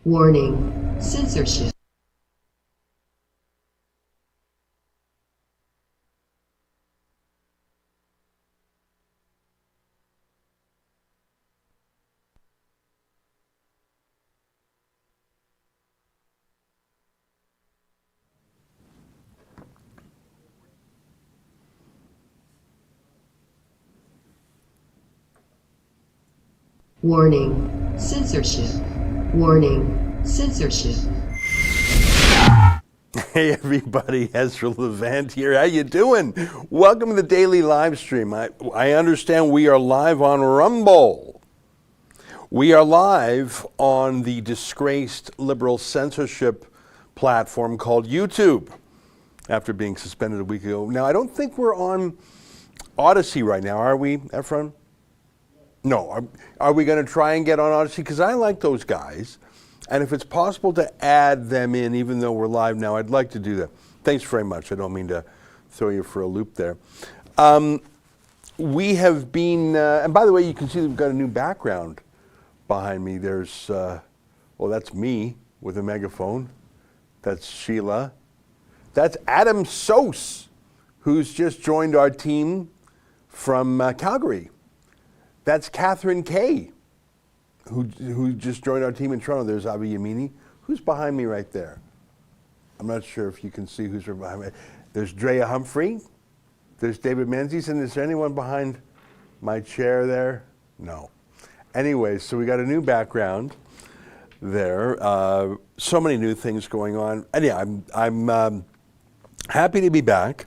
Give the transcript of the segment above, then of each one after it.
Warning, censorship. Warning, censorship. Warning, censorship. Hey everybody, Ezra Levant here. How you doing? Welcome to the daily live stream. I understand we are live on Rumble. We are live on the disgraced liberal censorship platform called YouTube after being suspended a week ago. Now, I don't think we're on Odyssey right now, are we, Ephron? No. Are we going to try and get on Odyssey? Because I like those guys. And if it's possible to add them in, even though we're live now, I'd like to do that. Thanks very much. I don't mean to throw you for a loop there. We have been, and by the way, you can see we've got a new background behind me. There's, well, that's me with a megaphone. That's Sheila. That's Adam Sos, who's just joined our team from Calgary. That's Catherine Kay, who just joined our team in Toronto. There's Avi Yamini. Who's behind me right there? I'm not sure if you can see who's right behind me. There's Drea Humphrey. There's David Menzies. And is there anyone behind my chair there? No. Anyway, so we got a new background there. So many new things going on. And yeah, I'm happy to be back.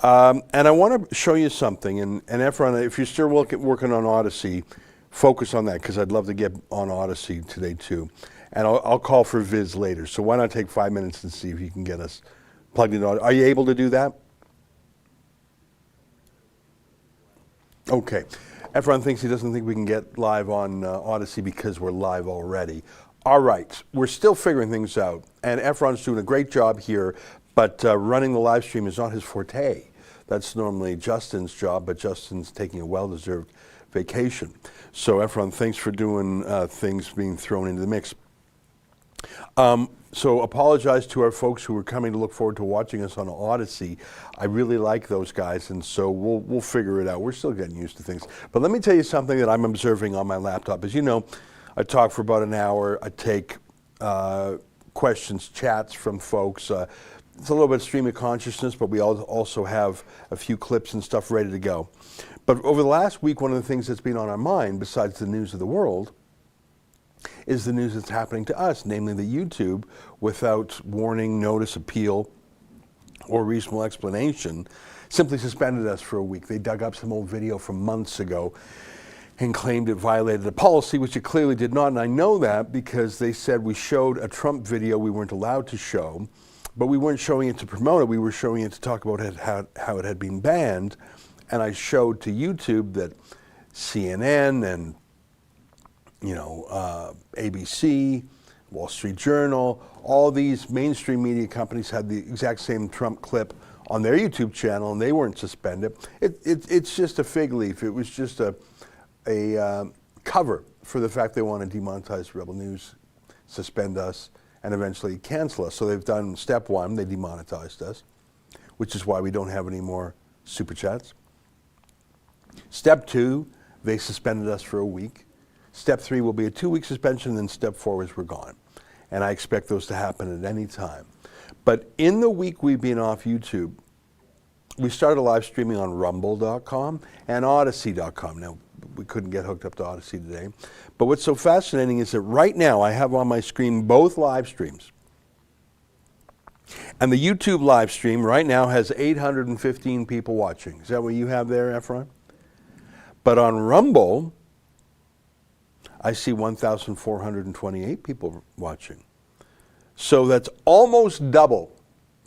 And I want to show you something. And Ephron, if you're still working on Odyssey, focus on that, because I'd love to get on Odyssey today too. And I'll call for Viz later. So why not take 5 minutes and see if you can get us plugged in. Are you able to do that? Okay. Ephron thinks he doesn't think we can get live on Odyssey because we're live already. All right. We're still figuring things out. And Ephron's doing a great job here, but running the live stream is not his forte. That's normally Justin's job, but Justin's taking a well-deserved vacation. So Ephron, thanks for doing things being thrown into the mix. So apologize to our folks who are coming to look forward to watching us on Odyssey. I really like those guys, and so we'll figure it out. We're still getting used to things. But let me tell you something that I'm observing on my laptop. As you know, I talk for about an hour. I take questions, chats from folks. It's a little bit of stream of consciousness, but we also have a few clips and stuff ready to go. But over the last week, one of the things that's been on our mind, besides the news of the world, is the news that's happening to us, namely that YouTube, without warning, notice, appeal, or reasonable explanation, simply suspended us for a week. They dug up some old video from months ago and claimed it violated a policy, which it clearly did not. And I know that because they said we showed a Trump video we weren't allowed to show, but we weren't showing it to promote it. We were showing it to talk about how it had been banned. And I showed to YouTube that CNN and ABC, Wall Street Journal, all these mainstream media companies had the exact same Trump clip on their YouTube channel, and they weren't suspended. It's just a fig leaf. It was just a cover for the fact they want to demonetize Rebel News, suspend us, and eventually cancel us. So they've done step one, they demonetized us, which is why we don't have any more super chats. Step two, they suspended us for a week. Step three will be a 2-week suspension, and then step four is we're gone. And I expect those to happen at any time. But in the week we've been off YouTube, we started live streaming on rumble.com and odyssey.com. Now, we couldn't get hooked up to Odyssey today. But what's so fascinating is that right now I have on my screen both live streams. And the YouTube live stream right now has 815 people watching. Is that what you have there, Ephron? But on Rumble, I see 1,428 people watching. So that's almost double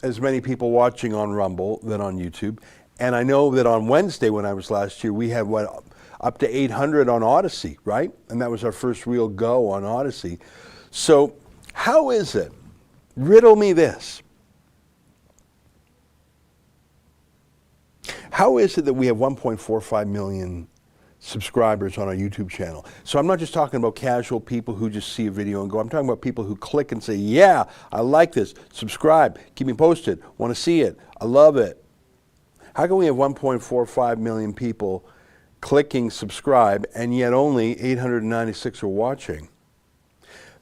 as many people watching on Rumble than on YouTube. And I know that on Wednesday when I was last year, we had up to 800 on Odyssey, right? And that was our first real go on Odyssey. So how is it? Riddle me this. How is it that we have 1.45 million subscribers on our YouTube channel. So I'm not just talking about casual people who just see a video and go. I'm talking about people who click and say, yeah, I like this, subscribe, keep me posted, want to see it, I love it. How can we have 1.45 million people clicking subscribe and yet only 896 are watching?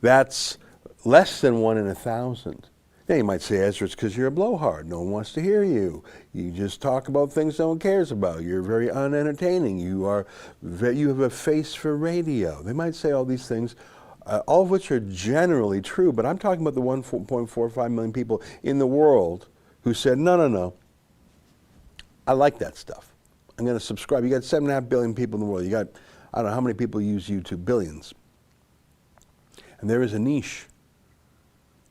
That's less than 1 in 1,000. Now you might say, Ezra, it's because you're a blowhard. No one wants to hear you. You just talk about things no one cares about. You're very unentertaining. You have a face for radio. They might say all these things, all of which are generally true, but I'm talking about the 1.45 million people in the world who said, no, I like that stuff. I'm going to subscribe. You got 7.5 billion people in the world. You got, I don't know how many people use YouTube, billions. And there is a niche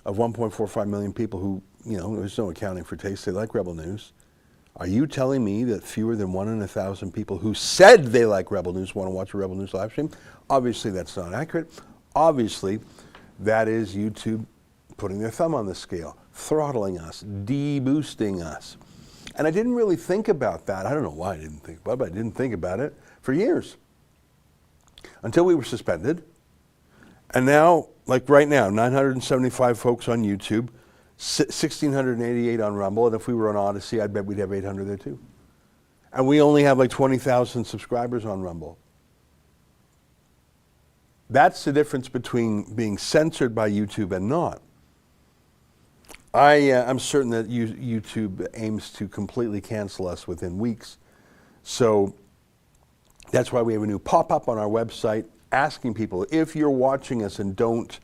of 1.45 million people who, there's no accounting for taste, they like Rebel News. Are you telling me that fewer than 1 in 1,000 people who said they like Rebel News want to watch a Rebel News live stream? Obviously that's not accurate. Obviously that is YouTube putting their thumb on the scale, throttling us, de-boosting us. And I didn't really think about that. I don't know why I didn't think about it, but I didn't think about it for years. Until we were suspended. And now, like right now, 975 folks on YouTube, 1,688 on Rumble, and if we were on Odyssey, I'd bet we'd have 800 there too. And we only have like 20,000 subscribers on Rumble. That's the difference between being censored by YouTube and not. I'm certain that YouTube aims to completely cancel us within weeks. So that's why we have a new pop-up on our website asking people, if you're watching us and don't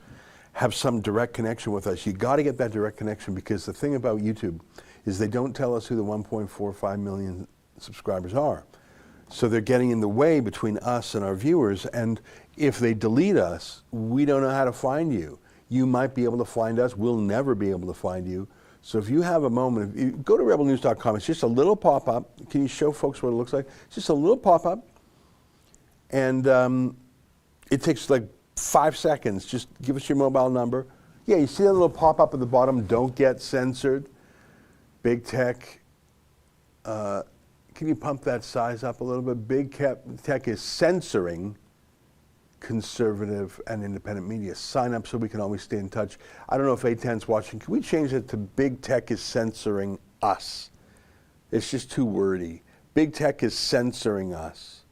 have some direct connection with us, you got to get that direct connection, because the thing about YouTube is they don't tell us who the 1.45 million subscribers are. So they're getting in the way between us and our viewers, and if they delete us, we don't know how to find you. You might be able to find us, we'll never be able to find you. So if you have a moment, if you go to rebelnews.com, it's just a little pop-up. Can you show folks what it looks like? It's just a little pop-up, and it takes like 5 seconds. Just give us your mobile number. Yeah, you see that little pop-up at the bottom, don't get censored. Big Tech, can you pump that size up a little bit? Big Tech is censoring conservative and independent media. Sign up so we can always stay in touch. I don't know if A10's watching. Can we change it to Big Tech is censoring us? It's just too wordy. Big Tech is censoring us.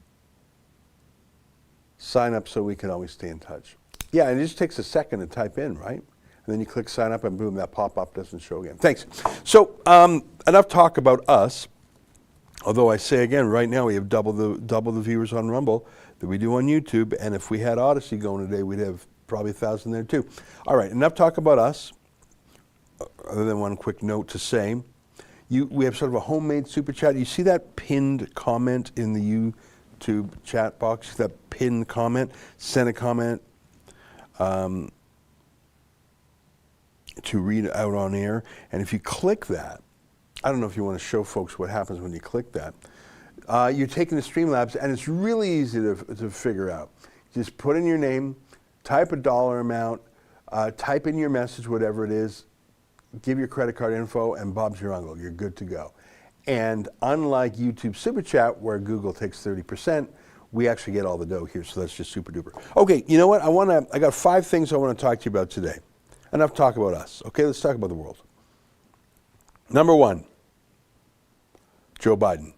Sign up so we can always stay in touch. Yeah, and it just takes a second to type in, right? And then you click sign up and boom, that pop-up doesn't show again. Thanks. So enough talk about us. Although I say again, right now we have double the viewers on Rumble that we do on YouTube, and if we had Odyssey going today, we'd have probably 1,000 there too. All right, enough talk about us, other than one quick note to say, we have sort of a homemade super chat. You see that pinned comment in the YouTube chat box, that pinned comment? Send a comment to read out on air, and if you click that, I don't know if you want to show folks what happens when you click that. You're taking the Streamlabs, and it's really easy to figure out. Just put in your name, type a dollar amount, type in your message, whatever it is, give your credit card info, and Bob's your uncle. You're good to go. And unlike YouTube Super Chat, where Google takes 30%, we actually get all the dough here, so that's just super duper. Okay, you know what? I got 5 things I want to talk to you about today. Enough talk about us. Okay, let's talk about the world. Number 1, Joe Biden.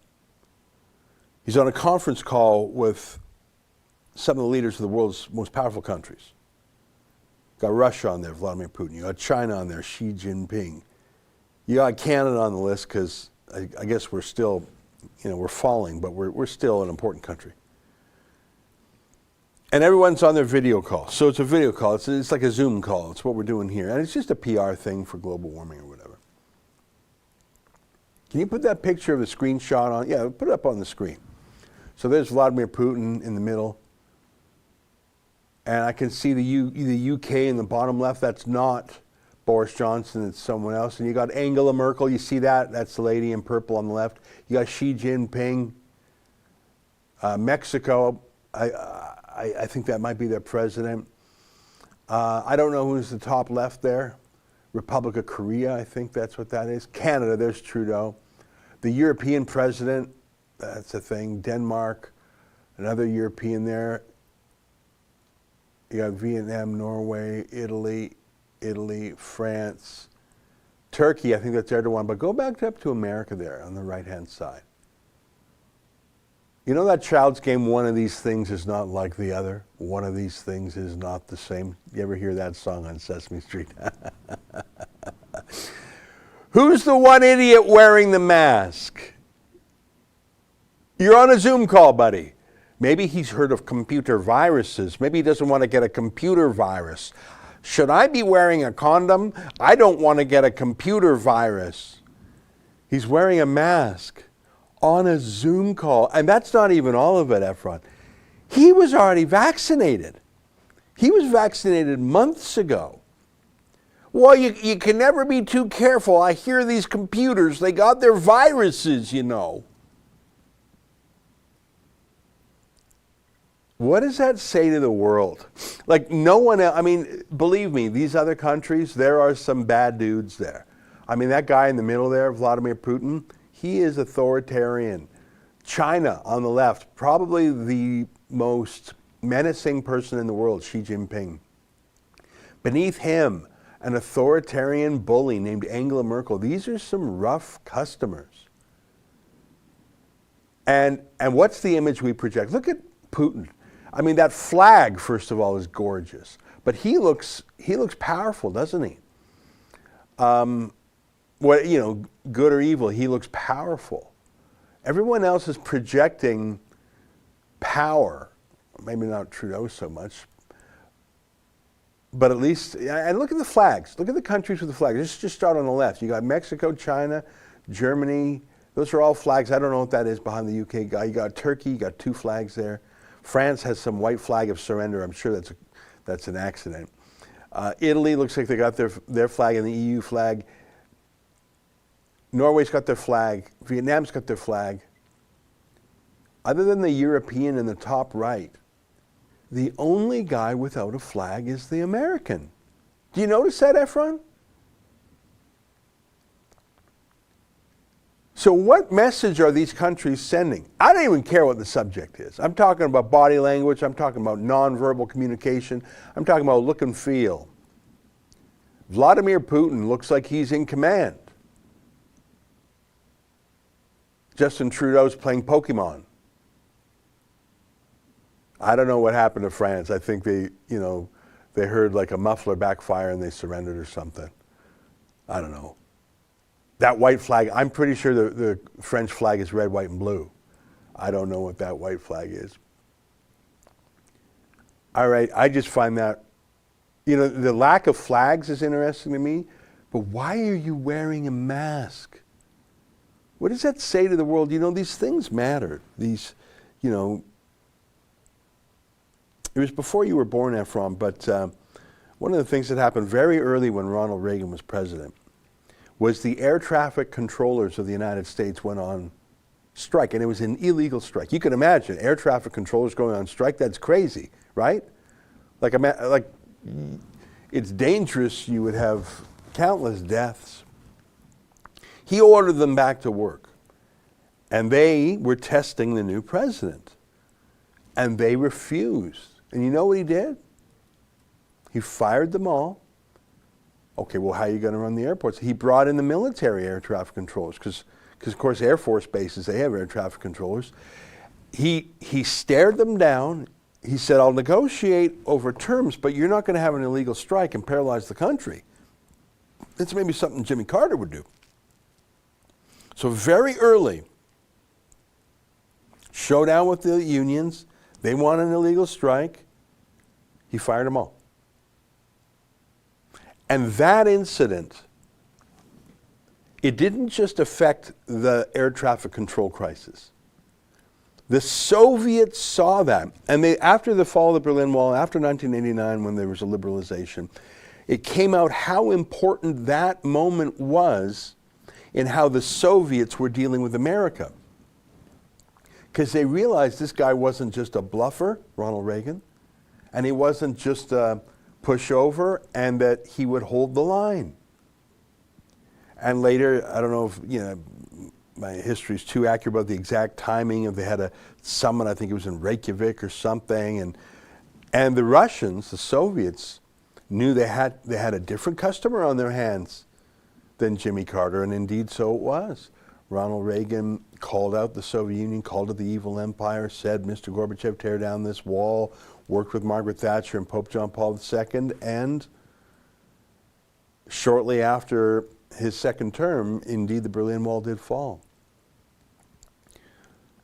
He's on a conference call with some of the leaders of the world's most powerful countries. Got Russia on there, Vladimir Putin. You got China on there, Xi Jinping. You got Canada on the list because I guess we're still, we're falling, but we're still an important country. And everyone's on their video call. So it's a video call. It's like a Zoom call. It's what we're doing here. And it's just a PR thing for global warming or whatever. Can you put that picture of the screenshot on? Yeah, put it up on the screen. So there's Vladimir Putin in the middle. And I can see the UK in the bottom left. That's not Boris Johnson, it's someone else. And you got Angela Merkel, you see that? That's the lady in purple on the left. You got Xi Jinping. Mexico, I think that might be their president. I don't know who's the top left there. Republic of Korea, I think that's what that is. Canada, there's Trudeau. The European president, that's a thing. Denmark, Another European there. You got Vietnam, Norway, Italy, France, Turkey. I think that's Erdogan. But go back up to America there on the right-hand side. You know that child's game, one of these things is not like the other. One of these things is not the same. You ever hear that song on Sesame Street? Who's the one idiot wearing the mask? You're on a Zoom call, buddy. Maybe he's heard of computer viruses. Maybe he doesn't want to get a computer virus. Should I be wearing a condom? I don't want to get a computer virus. He's wearing a mask on a Zoom call. And that's not even all of it, Efron. He was already vaccinated. He was vaccinated months ago. Well, you can never be too careful. I hear these computers, they got their viruses, you know. What does that say to the world? Like no one else, I mean, believe me, these other countries, there are some bad dudes there. I mean, that guy in the middle there, Vladimir Putin, he is authoritarian. China on the left, probably the most menacing person in the world, Xi Jinping. Beneath him, an authoritarian bully named Angela Merkel. These are some rough customers. And what's the image we project? Look at Putin. I mean, that flag, first of all, is gorgeous. But he looks powerful, doesn't he? What, you know, good or evil, he looks powerful. Everyone else is projecting power. Maybe not Trudeau so much. But at least, and look at the flags. Look at the countries with the flags. Just start on the left. You got Mexico, China, Germany. Those are all flags. I don't know what that is behind the UK guy. You got Turkey. You got two flags there. France has some white flag of surrender. I'm sure that's an accident. Italy looks like they got their flag and the EU flag. Norway's got their flag. Vietnam's got their flag. Other than the European in the top right, the only guy without a flag is the American. Do you notice that, Efron? So what message are these countries sending? I don't even care what the subject is. I'm talking about body language. I'm talking about nonverbal communication. I'm talking about look and feel. Vladimir Putin looks like he's in command. Justin Trudeau's playing Pokemon. I don't know what happened to France. I think they heard like a muffler backfire and they surrendered or something. I don't know. That white flag, I'm pretty sure the French flag is red, white, and blue. I don't know what that white flag is. All right, I just find that, the lack of flags is interesting to me, but why are you wearing a mask? What does that say to the world? These things matter. These, it was before you were born, Efron, but one of the things that happened very early when Ronald Reagan was president was the air traffic controllers of the United States went on strike, and it was an illegal strike. You can imagine air traffic controllers going on strike. That's crazy, right? Like it's dangerous. You would have countless deaths. He ordered them back to work, and they were testing the new president, and they refused. And you know what he did? He fired them all. Okay, well, how are you going to run the airports? He brought in the military air traffic controllers because of course, Air Force bases, they have air traffic controllers. He stared them down. He said, I'll negotiate over terms, but you're not going to have an illegal strike and paralyze the country. That's maybe something Jimmy Carter would do. So very early, showdown with the unions. They want an illegal strike. He fired them all. And that incident, it didn't just affect the air traffic control crisis. The Soviets saw that, and after the fall of the Berlin Wall, after 1989 when there was a liberalization, it came out how important that moment was in how the Soviets were dealing with America. Because they realized this guy wasn't just a bluffer, Ronald Reagan, and he wasn't just a pushover, and that he would hold the line. And later, I don't know if, my history is too accurate about the exact timing. They had a summit, I think it was in Reykjavik or something, and the Russians, the Soviets, knew they had a different customer on their hands than Jimmy Carter, and indeed so it was. Ronald Reagan called out the Soviet Union, called it the evil empire, said, Mr. Gorbachev, tear down this wall, worked with Margaret Thatcher and Pope John Paul II, and shortly after his second term, indeed the Berlin Wall did fall.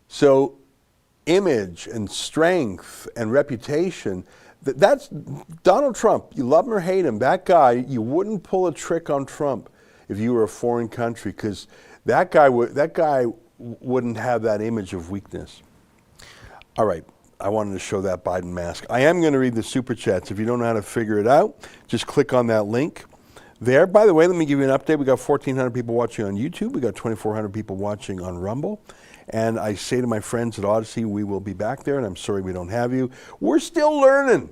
So image and strength and reputation, that's Donald Trump. You love him or hate him, that guy, you wouldn't pull a trick on Trump if you were a foreign country, because that guy wouldn't have that image of weakness. All right, I wanted to show that Biden mask. I am going to read the Super Chats. If you don't know how to figure it out, just click on that link there. By the way, let me give you an update. We got 1,400 people watching on YouTube. We got 2,400 people watching on Rumble. And I say to my friends at Odyssey, we will be back there, and I'm sorry we don't have you. We're still learning.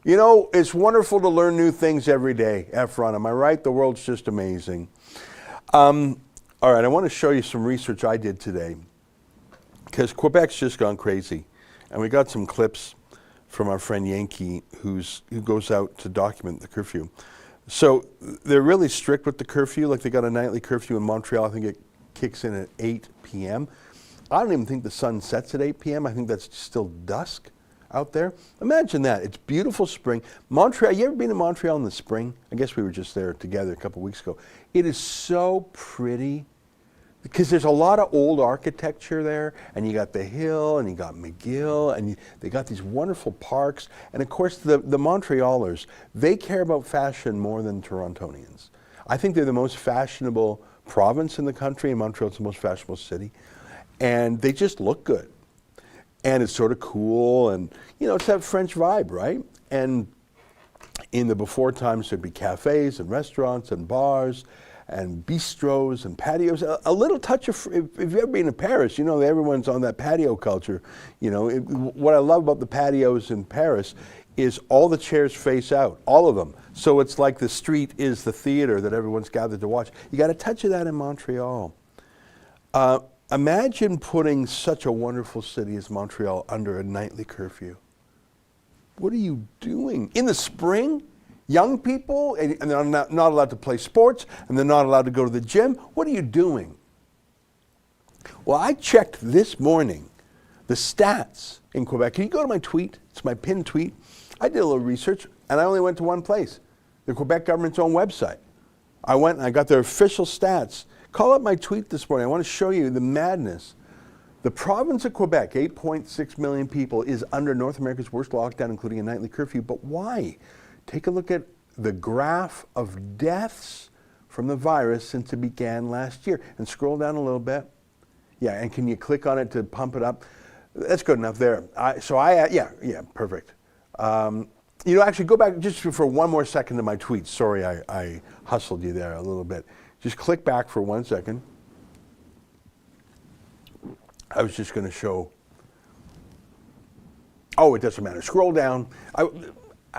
You know, it's wonderful to learn new things every day, Efron. Am I right? The world's just amazing. All right, I want to show you some research I did today, because Quebec's just gone crazy. And we got some clips from our friend Yankee, who goes out to document the curfew. So they're really strict with the curfew. Like, they got a nightly curfew in Montreal. I think it kicks in at 8 p.m. I don't even think the sun sets at 8 p.m. I think that's still dusk out there. Imagine that. It's beautiful spring. Montreal, you ever been to Montreal in the spring? I guess we were just there together a couple weeks ago. It is so pretty, because there's a lot of old architecture there, and you got the Hill, and you got McGill, and they got these wonderful parks. And of course, the Montrealers, they care about fashion more than Torontonians. I think they're the most fashionable province in the country, and Montreal's the most fashionable city. And they just look good. And it's sort of cool, and you know, it's that French vibe, right? And in the before times, there'd be cafes and restaurants and bars and bistros and patios. A little touch of, if you've ever been to Paris, you know everyone's on that patio culture. You know, what I love about the patios in Paris is all the chairs face out, all of them. So it's like the street is the theater that everyone's gathered to watch. You got a touch of that in Montreal. Imagine putting such a wonderful city as Montreal under a nightly curfew. What are you doing? In the spring, young people, and they're not allowed to play sports, and they're not allowed to go to the gym. What are you doing? Well, I checked this morning the stats in Quebec. Can you go to my tweet? It's my pinned tweet. I did a little research, and I only went to one place, the Quebec government's own website. I went and I got their official stats. Call up my tweet this morning. I want to show you the madness. The province of Quebec, 8.6 million people, is under North America's worst lockdown, including a nightly curfew. But why? Take a look at the graph of deaths from the virus since it began last year. And scroll down a little bit. Yeah, and can you click on it to pump it up? That's good enough there. Yeah, perfect. You know, actually go back just for one more second to my tweet. Sorry, I hustled you there a little bit. Just click back for 1 second. I was just going to show. Oh, it doesn't matter. Scroll down.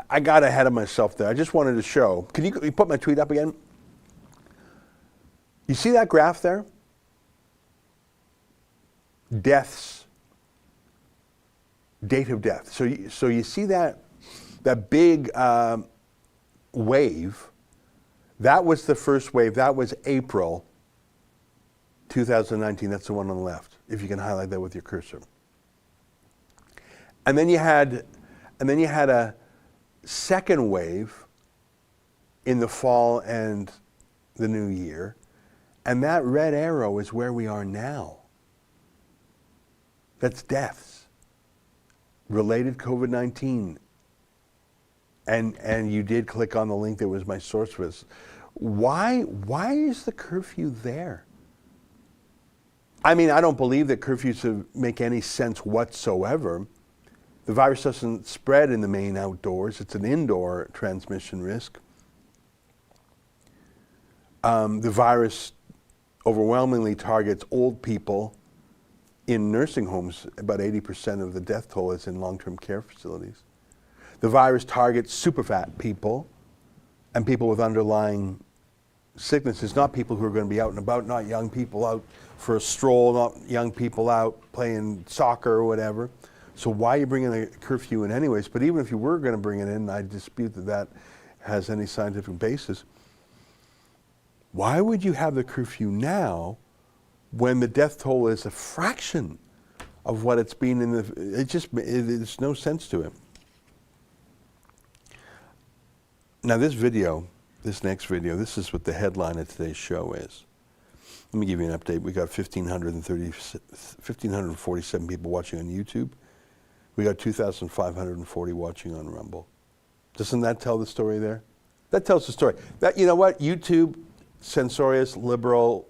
I got ahead of myself there. I just wanted to show. Can you put my tweet up again? You see that graph there? Deaths. Date of death. So you see that big wave. That was the first wave. That was April 2019. That's the one on the left, if you can highlight that with your cursor. And then you had a second wave in the fall and the new year. And that red arrow is where we are now. That's deaths related COVID-19. And you did click on the link that was my source for this. Why is the curfew there? I mean, I don't believe that curfews make any sense whatsoever. The virus doesn't spread in the main outdoors. It's an indoor transmission risk. The virus overwhelmingly targets old people in nursing homes. About 80% of the death toll is in long-term care facilities. The virus targets super fat people and people with underlying sickness is not people who are going to be out and about, not young people out for a stroll, not young people out playing soccer or whatever. So why are you bringing a curfew in anyways? But even if you were going to bring it in, I dispute that that has any scientific basis. Why would you have the curfew now when the death toll is a fraction of what it's been in the, there's no sense to it. Now this video, this next video, this is what the headline of today's show is. Let me give you an update. We got 1,547 people watching on YouTube. We got 2,540 watching on Rumble. Doesn't that tell the story there? That tells the story. That, you know what? YouTube, censorious, liberal,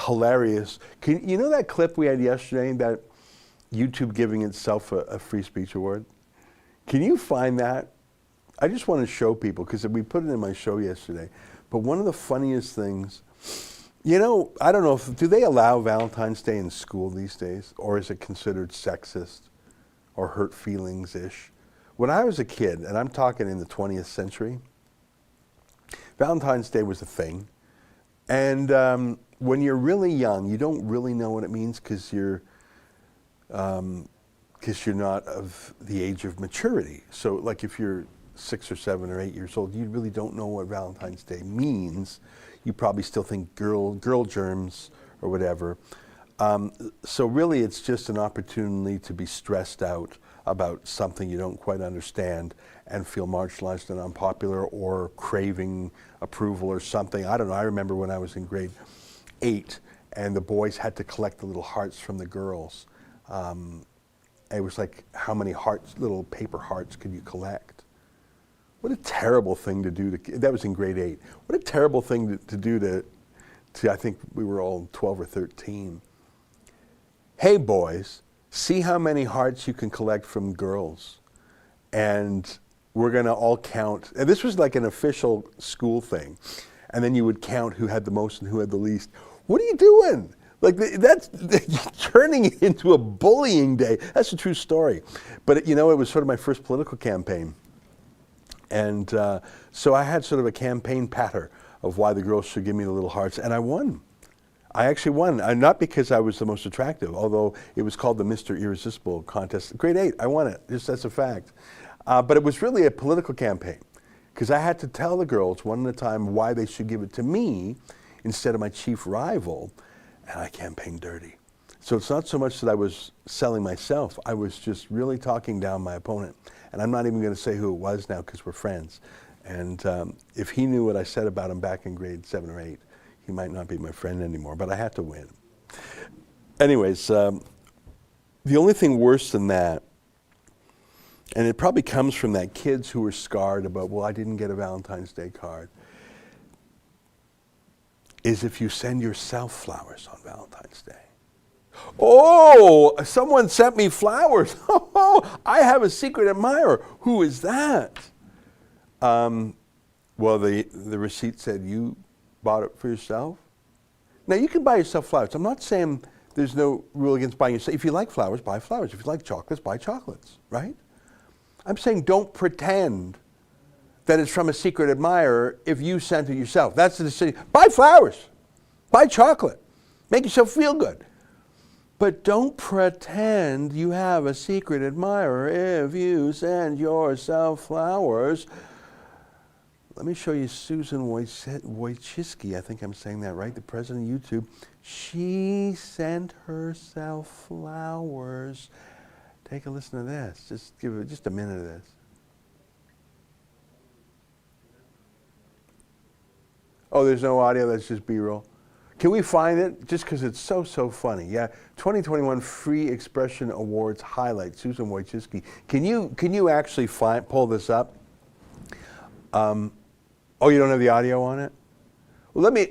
hilarious. You know that clip we had yesterday, that YouTube giving itself a free speech award? Can you find that? I just want to show people, because we put it in my show yesterday. But one of the funniest things, you know, I don't know, do they allow Valentine's Day in school these days? Or is it considered sexist or hurt feelings-ish? When I was a kid, and I'm talking in the 20th century, Valentine's Day was a thing. And when you're really young, you don't really know what it means because you're not of the age of maturity. So like if you're 6 or 7 or 8 years old, you really don't know what Valentine's Day means. You probably still think girl germs or whatever. So really it's just an opportunity to be stressed out about something you don't quite understand and feel marginalized and unpopular or craving approval or something. I don't know. I remember when I was in grade 8 and the boys had to collect the little hearts from the girls. It was like, how many hearts, little paper hearts could you collect? What a terrible thing to do. That was in grade 8. What a terrible thing to do to, I think we were all 12 or 13. Hey boys, see how many hearts you can collect from girls. And we're going to all count. And this was like an official school thing. And then you would count who had the most and who had the least. What are you doing? Like, that's turning it into a bullying day. That's a true story. But, you know, it was sort of my first political campaign. And so I had sort of a campaign patter of why the girls should give me the little hearts. And I won. I actually won. Not because I was the most attractive, although it was called the Mr. Irresistible contest. Grade 8, I won it. Just that's a fact. But it was really a political campaign, because I had to tell the girls one at a time why they should give it to me instead of my chief rival, and I campaigned dirty. So it's not so much that I was selling myself, I was just really talking down my opponent. And I'm not even going to say who it was now because we're friends. And if he knew what I said about him back in grade 7 or 8, he might not be my friend anymore, but I had to win. Anyways, the only thing worse than that, and it probably comes from that kids who were scarred about, well, I didn't get a Valentine's Day card, is if you send yourself flowers on Valentine's Day. Oh, someone sent me flowers. Oh, I have a secret admirer. Who is that? Well, the receipt said you bought it for yourself. Now, you can buy yourself flowers. I'm not saying there's no rule against buying yourself. If you like flowers, buy flowers. If you like chocolates, buy chocolates, right? I'm saying don't pretend that it's from a secret admirer if you sent it yourself. That's the decision. Buy flowers. Buy chocolate. Make yourself feel good. But don't pretend you have a secret admirer if you send yourself flowers. Let me show you Susan Wojcicki. I think I'm saying that right, the president of YouTube. She sent herself flowers. Take a listen to this. Just give it just a minute of this. Oh, there's no audio, that's just B-roll. Can we find it? Just because it's so funny. Yeah, 2021 Free Expression Awards highlight, Susan Wojcicki. Can you actually pull this up? Oh, you don't have the audio on it? Well, let me.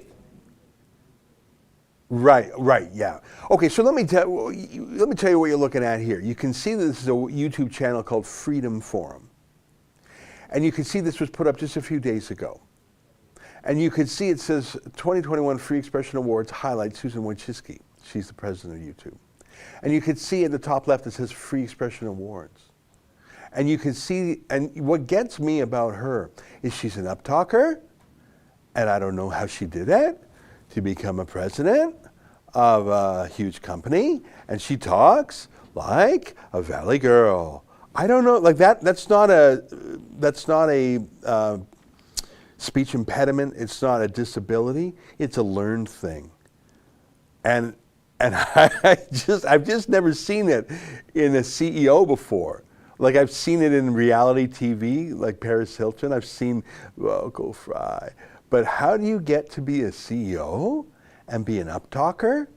Right, yeah. Okay, so let me tell you what you're looking at here. You can see that this is a YouTube channel called Freedom Forum, and you can see this was put up just a few days ago. And you can see it says 2021 Free Expression Awards highlight Susan Wojcicki. She's the president of YouTube. And you can see at the top left it says Free Expression Awards. And you can see, and what gets me about her is she's an uptalker, And I don't know how she did it, to become a president of a huge company, and she talks like a valley girl. I don't know, like that's not a speech impediment. It's not a disability. It's a learned thing. And I've just never seen it in a CEO before. Like I've seen it in reality TV, like Paris Hilton. I've seen, well, go fry. But how do you get to be a CEO and be an uptalker?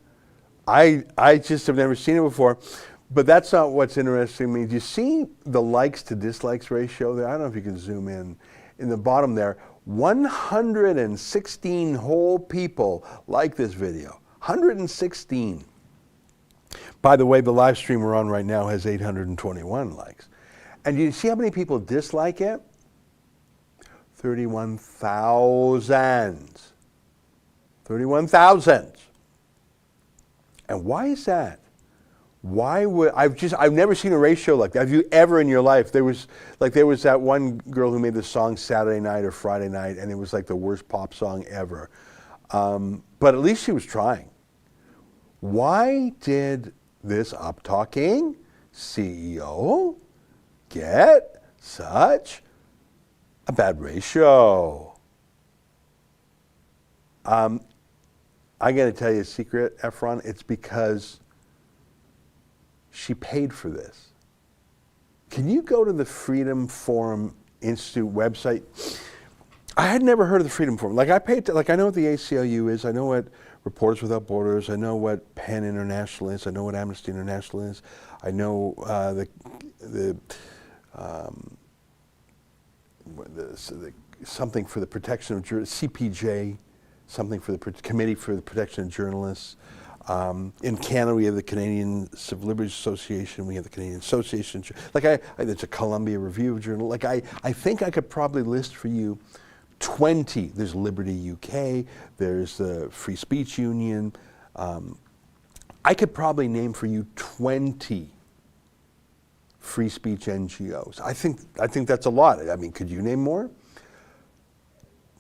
I just have never seen it before. But that's not what's interesting to me. Do you see the likes to dislikes ratio there? I don't know if you can zoom in. In the bottom there, 116 whole people like this video. 116. By the way, the live stream we're on right now has 821 likes. And do you see how many people dislike it? 31,000. 31,000. And why is that? Why would I've never seen a ratio like that. Have you ever in your life? There was that one girl who made the song Saturday Night or Friday Night, and it was like the worst pop song ever. But at least she was trying. Why did this up-talking CEO get such a bad ratio? I'm going to tell you a secret, Efron. It's because she paid for this. Can you go to the Freedom Forum Institute website? I had never heard of the Freedom Forum. Like I know what the ACLU is. I know what Reporters Without Borders. I know what PEN International is. I know what Amnesty International is. I know something for the protection of CPJ, something for the Committee for the Protection of Journalists. In Canada, we have the Canadian Civil Liberties Association. We have the Canadian Association. There's a Columbia Review of Journal. I think I could probably list for you 20. There's Liberty UK. There's the Free Speech Union. I could probably name for you 20 free speech NGOs. I think that's a lot. I mean, could you name more?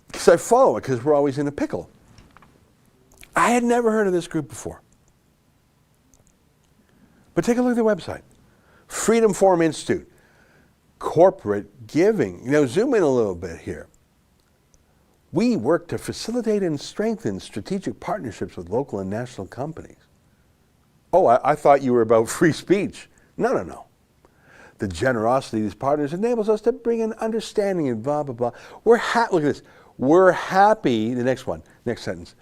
Because I follow it, because we're always in a pickle. I had never heard of this group before. But take a look at the website. Freedom Forum Institute. Corporate giving. Zoom in a little bit here. We work to facilitate and strengthen strategic partnerships with local and national companies. Oh, I thought you were about free speech. No. The generosity of these partners enables us to bring an understanding and blah, blah, blah. Look at this. We're happy, the next sentence.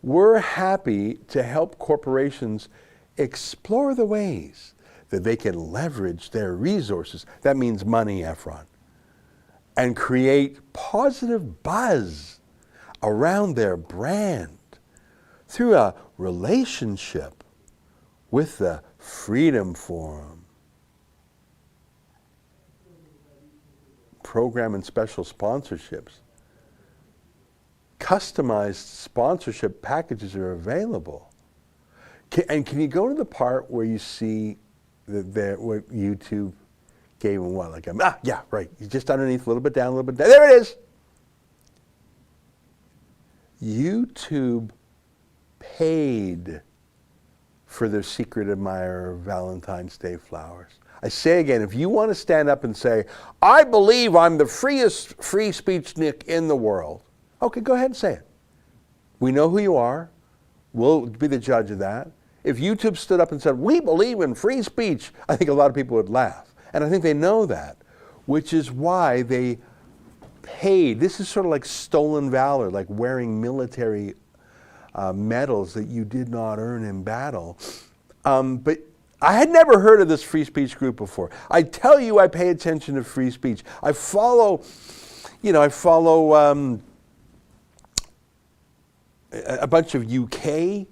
We're happy to help corporations explore the ways that they can leverage their resources, that means money, Efron, and create positive buzz around their brand through a relationship with the Freedom Forum. Program and special sponsorships. Customized sponsorship packages are available. Can you go to the part where you see what YouTube gave them what? Yeah, right. Just underneath, a little bit down, a little bit down. There it is. YouTube paid for their secret admirer Valentine's Day flowers. I say again, if you want to stand up and say, I believe I'm the freest free speech nick in the world, okay, go ahead and say it. We know who you are. We'll be the judge of that. If YouTube stood up and said, we believe in free speech, I think a lot of people would laugh. And I think they know that, which is why they paid. This is sort of like stolen valor, like wearing military medals that you did not earn in battle. But I had never heard of this free speech group before. I tell you, I pay attention to free speech. I follow a bunch of UK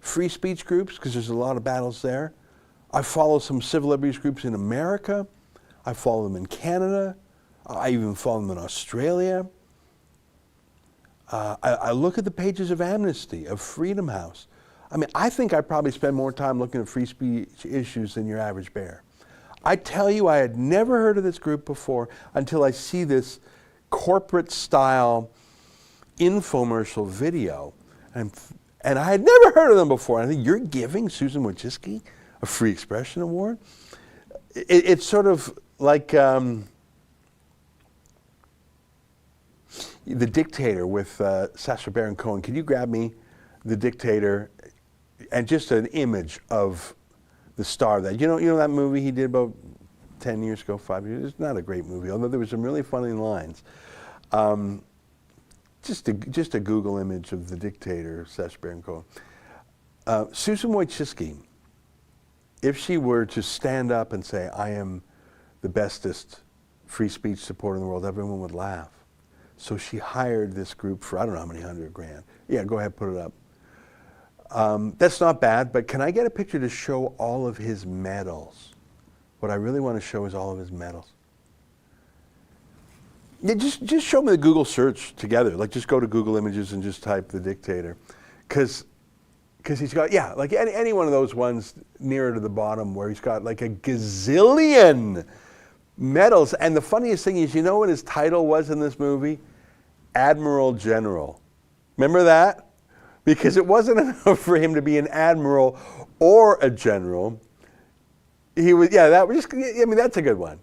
free speech groups, because there's a lot of battles there. I follow some civil liberties groups in America. I follow them in Canada. I even follow them in Australia. I look at the pages of Amnesty, of Freedom House. I mean, I think I probably spend more time looking at free speech issues than your average bear. I tell you, I had never heard of this group before until I see this corporate style infomercial video. And I had never heard of them before. I think you're giving Susan Wojcicki a Free Expression Award? It's sort of like The Dictator with Sacha Baron Cohen. Can you grab me The Dictator and just an image of the star of that? You know that movie he did about 10 years ago, 5 years? It's not a great movie, although there were some really funny lines. Just a Google image of The Dictator, Sacha Baron Cohen. Susan Wojcicki, if she were to stand up and say, I am the bestest free speech supporter in the world, everyone would laugh. So she hired this group for, I don't know how many $100,000. Yeah, go ahead, put it up. That's not bad, but can I get a picture to show all of his medals? What I really want to show is all of his medals. Yeah, just show me the Google search together. Like, just go to Google Images and just type The Dictator. Because he's got, yeah, like any one of those ones nearer to the bottom where he's got like a gazillion medals. And the funniest thing is, you know what his title was in this movie? Admiral General. Remember that? Because it wasn't enough for him to be an admiral or a general. He was, yeah, that was just, I mean, that's a good one.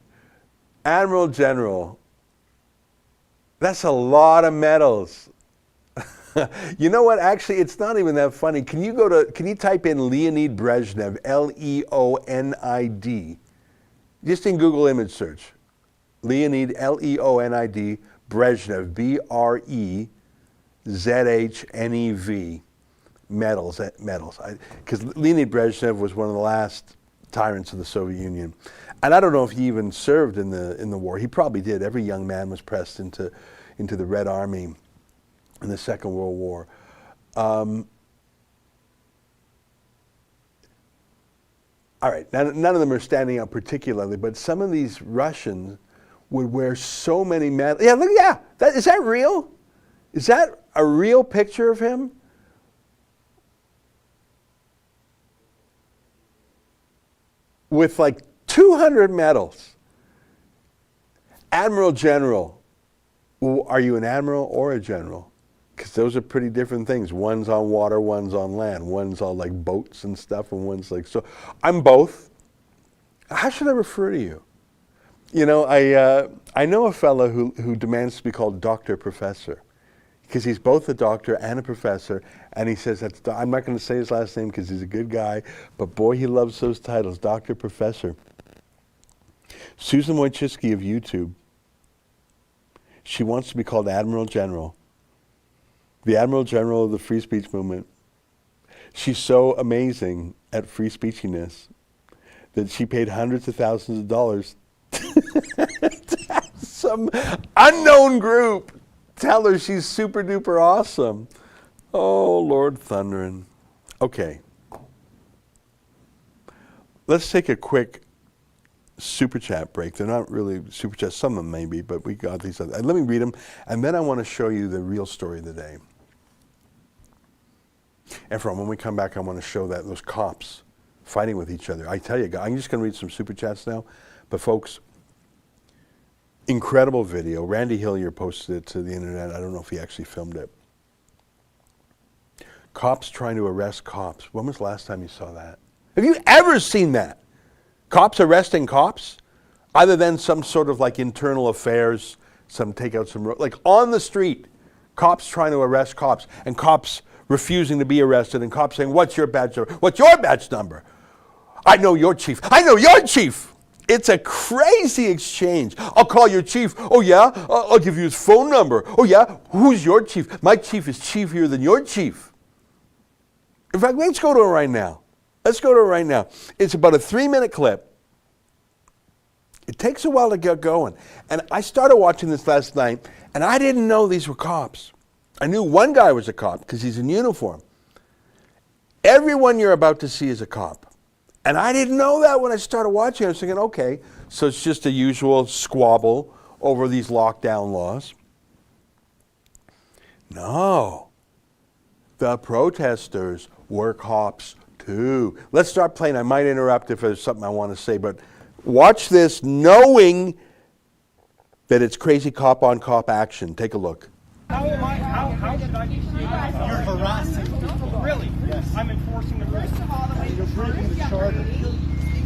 Admiral General. That's a lot of medals. You know what? Actually, it's not even that funny. Can you type in Leonid Brezhnev, Leonid, just in Google image search. Leonid, Leonid, Brezhnev, Brezhnev, medals. Because Leonid Brezhnev was one of the last tyrants of the Soviet Union. And I don't know if he even served in the war. He probably did. Every young man was pressed into the Red Army in the Second World War. All right, none of them are standing out particularly, but some of these Russians would wear so many medals. Yeah, look, yeah, is that real? Is that a real picture of him? With like 200 medals. Admiral General. Are you an admiral or a general? Because those are pretty different things. One's on water, one's on land. One's on like boats and stuff, and one's like, so I'm both. How should I refer to you? You know, I know a fellow who demands to be called Dr. Professor, because he's both a doctor and a professor, and he says, I'm not going to say his last name because he's a good guy, but boy, he loves those titles, Dr. Professor. Susan Wojcicki of YouTube, she wants to be called Admiral General. The Admiral General of the free speech movement. She's so amazing at free speechiness that she paid hundreds of thousands of dollars to have some unknown group tell her she's super duper awesome. Oh, Lord thunderin'. Okay. Let's take a quick super chat break. They're not really super chats, some of them may be, but we got these other. Let me read them, and then I want to show you the real story of the day. And when we come back, I want to show those cops fighting with each other. I tell you, I'm just going to read some super chats now. But folks, incredible video. Randy Hillier posted it to the internet. I don't know if he actually filmed it. Cops trying to arrest cops. When was the last time you saw that? Have you ever seen that? Cops arresting cops? Other than some sort of like internal affairs, like on the street, cops trying to arrest cops, and cops refusing to be arrested, and cops saying, what's your badge number? What's your badge number? I know your chief. I know your chief. It's a crazy exchange. I'll call your chief. Oh yeah? I'll give you his phone number. Oh yeah? Who's your chief? My chief is chiefier than your chief. In fact, let's go to it right now. Let's go to it right now. It's about a 3-minute clip. It takes a while to get going. And I started watching this last night, and I didn't know these were cops. I knew one guy was a cop because he's in uniform. Everyone you're about to see is a cop. And I didn't know that when I started watching. I was thinking, okay, so it's just a usual squabble over these lockdown laws. No. The protesters were cops too. Let's start playing. I might interrupt if there's something I want to say, but watch this knowing that it's crazy cop on cop action. Take a look. How am I? How should I be seeing that? You're harassing people. Really? Yes. I'm enforcing the rules. You're breaking the charter.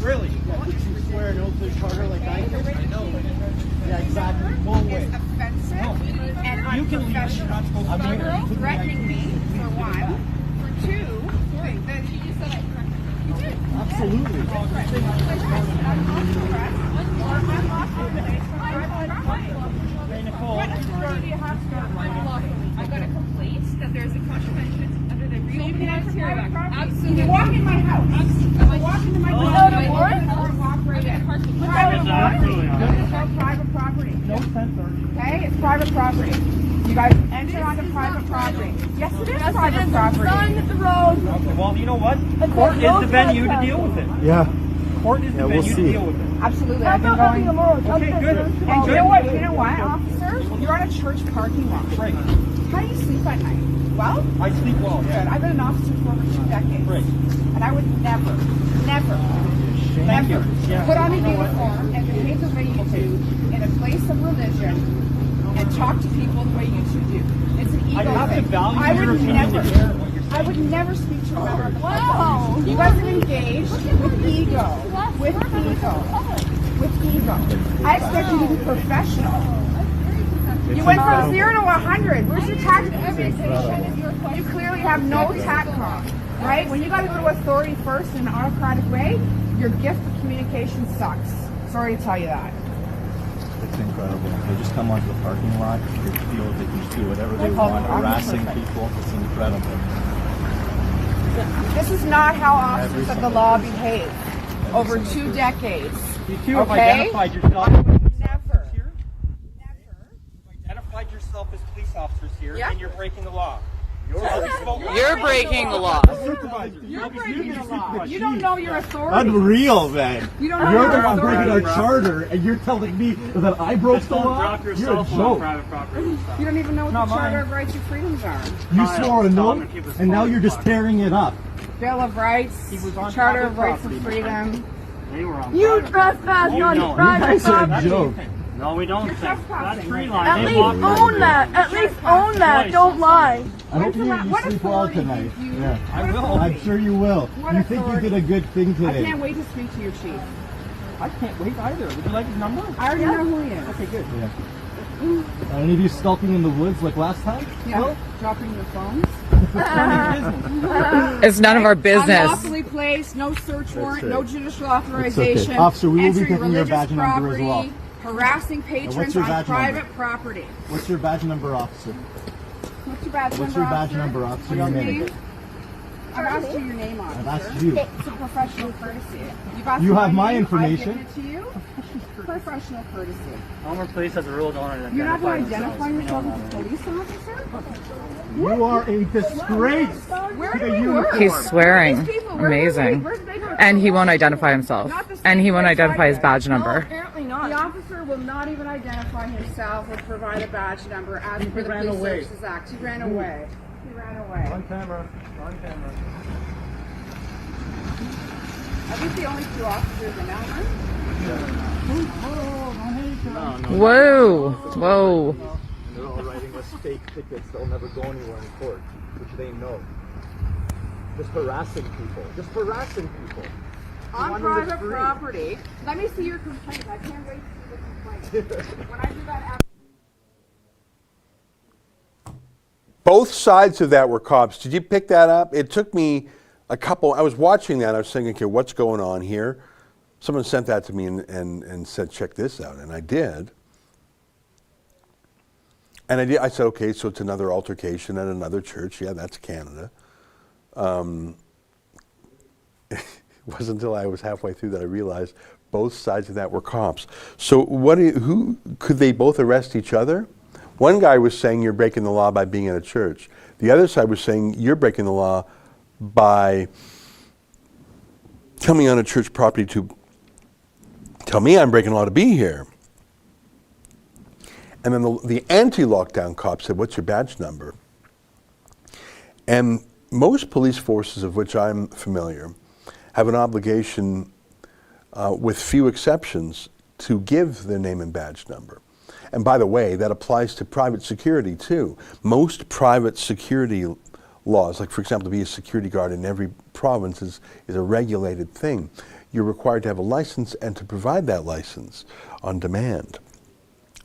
Really? Yeah, did you swear an oath to the charter like I did? I know. Yeah, exactly. Go away. Offensive, and You can leave. You're not supposed to. I'm here. unprofessional, threatening me, for one. For two, that he just said I corrected. You did. Absolutely. What authority do you have to go to I got a complaint that there's a contravention under the reopening of private property. Absolutely. You walk in my house. Absolutely. Walk into my house. Walk right in. Private property. No censor. Okay, it's private property. You guys enter onto private property. Yes, it is private property. Sign the road. Okay, well, you know what? Court is the venue to deal with it. Yeah. Court is the we'll venue to see. deal with it. Absolutely. I've been going. Okay, good. And you know what? You know what, officer? You're on a church parking lot. Right. How do you sleep at night? Well, I sleep well. good. Yeah. I've been an officer for over 2 decades. Right. And I would never Thank you. Yeah. put on a uniform and behave the way you do in a place of religion and talk to people the way you two do. It's an ego I have to thing. value I your would opinion never. to hear what you're I would never speak to a member of the public. You guys are engaged with ego. With ego. With ego. I expect you to be professional. You went from 0 to 100. Where's your tax communication? You clearly have no TACCOM, right? When you got to go to authority first in an autocratic way, your gift of communication sucks. Sorry to tell you that. It's incredible. They just come onto the parking lot. They feel they can just do whatever they call want, it harassing perfect. people. It's incredible. This is not how officers of the law behave. Over 2 decades. You two have Okay? identified yourself. Never. Here. Identified yourself as police officers here, Yeah. and you're breaking the law. You're breaking the law. You're breaking the law. You don't know your authority. Unreal, man. You don't know You're your the one authority. breaking our charter, and you're telling me that I broke the law? You're a joke. You don't even know what the Charter of Rights and Freedoms are. You swore an oath, and now you're just tearing it up. Bill of Rights, on Charter private of Rights property, and my Freedom. They were on You private trespass You on know it. You private guys are a property. joke. No, we don't You're think. trespassing. That's tree line. At They least walk right own through. that. At least own that. Don't lie. I hope you What sleep well authority tonight. do you- Yeah. I what will. authority? I'm sure you will. What You think you authority? did a good thing I today. can't wait to speak to your chief. I can't wait either. Would you like his number? I already know who he is. Okay, good. Yeah. Any of you skulking in the woods like last time? Yeah. Dropping your phones. It's none of our business. Unlawfully placed, no search warrant, right. no judicial authorization. okay. Officer, we will be entering taking your religious badge number as well. property, harassing patrons your on badge private number? property. What's your badge number, officer? What's your badge What's number, your badge officer? number, officer? What's Your your name? name? I've asked you your name, officer. I've asked you. It's a professional courtesy. You've asked You have my name, information. I've given it to you. Professional courtesy. Elmer Police has a rule don't identify You're not going to identify themselves. yourself as a police officer? You are a disgrace. Where to do the we uniform. work? He's swearing. These people, where Amazing. where's they go? And he won't identify himself. Not the same And he won't place identify I his did. badge number. Apparently not. The officer will not even identify himself or provide a badge number as per the ran Police away. Services Act. He ran away. He ran away. On camera. On camera. Are these the only 2 officers in Elmer? Whoa. Whoa. They're all writing us fake tickets. They'll never go anywhere in court, which they know. Just harassing people. Just harassing people. On want them to private free. property. Let me see your complaint. I can't wait to see the complaint. When I do that after. Both sides of that were cops. Did you pick that up? It took me a couple, I was watching that, I was thinking, okay, what's going on here? Someone sent that to me and said, check this out, and I did. And I said, okay, so it's another altercation at another church. Yeah, that's Canada. It wasn't until I was halfway through that I realized both sides of that were cops. So who could they both arrest each other? One guy was saying you're breaking the law by being in a church. The other side was saying you're breaking the law by coming on a church property to tell me I'm breaking the law to be here. And then the anti-lockdown cop said, what's your badge number? And most police forces of which I'm familiar have an obligation, with few exceptions, to give their name and badge number. And by the way, that applies to private security too. Most private security laws, like for example, to be a security guard in every province is a regulated thing. You're required to have a license and to provide that license on demand.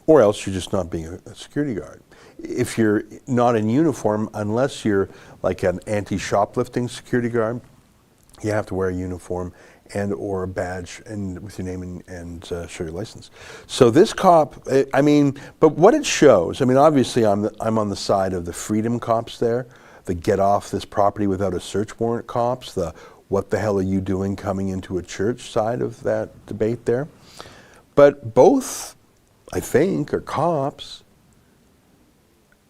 Or else you're just not being a security guard. If you're not in uniform, unless you're like an anti-shoplifting security guard, you have to wear a uniform and or a badge and with your name and show your license. So this cop, I mean, but what it shows, I mean, obviously I'm on the side of the freedom cops there, the get off this property without a search warrant cops, the what the hell are you doing coming into a church side of that debate there. But both, I think, are cops,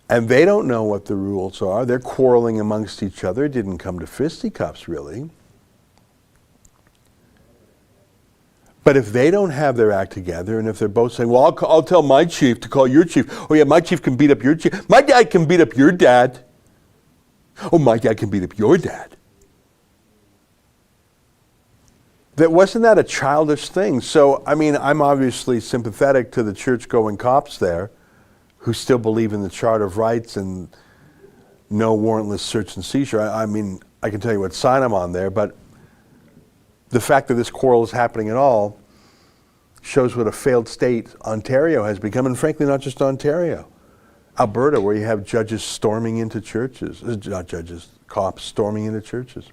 and they don't know what the rules are. They're quarreling amongst each other. It didn't come to fisticuffs, really. But if they don't have their act together, and if they're both saying, well, I'll tell my chief to call your chief. Oh yeah, my chief can beat up your chief. My dad can beat up your dad. Oh, my dad can beat up your dad. Wasn't that a childish thing? So, I mean, I'm obviously sympathetic to the church-going cops there who still believe in the Charter of Rights and no warrantless search and seizure. I mean, I can tell you what sign I'm on there, but the fact that this quarrel is happening at all shows what a failed state Ontario has become, and frankly, not just Ontario. Alberta, where you have judges storming into churches, not judges, cops storming into churches.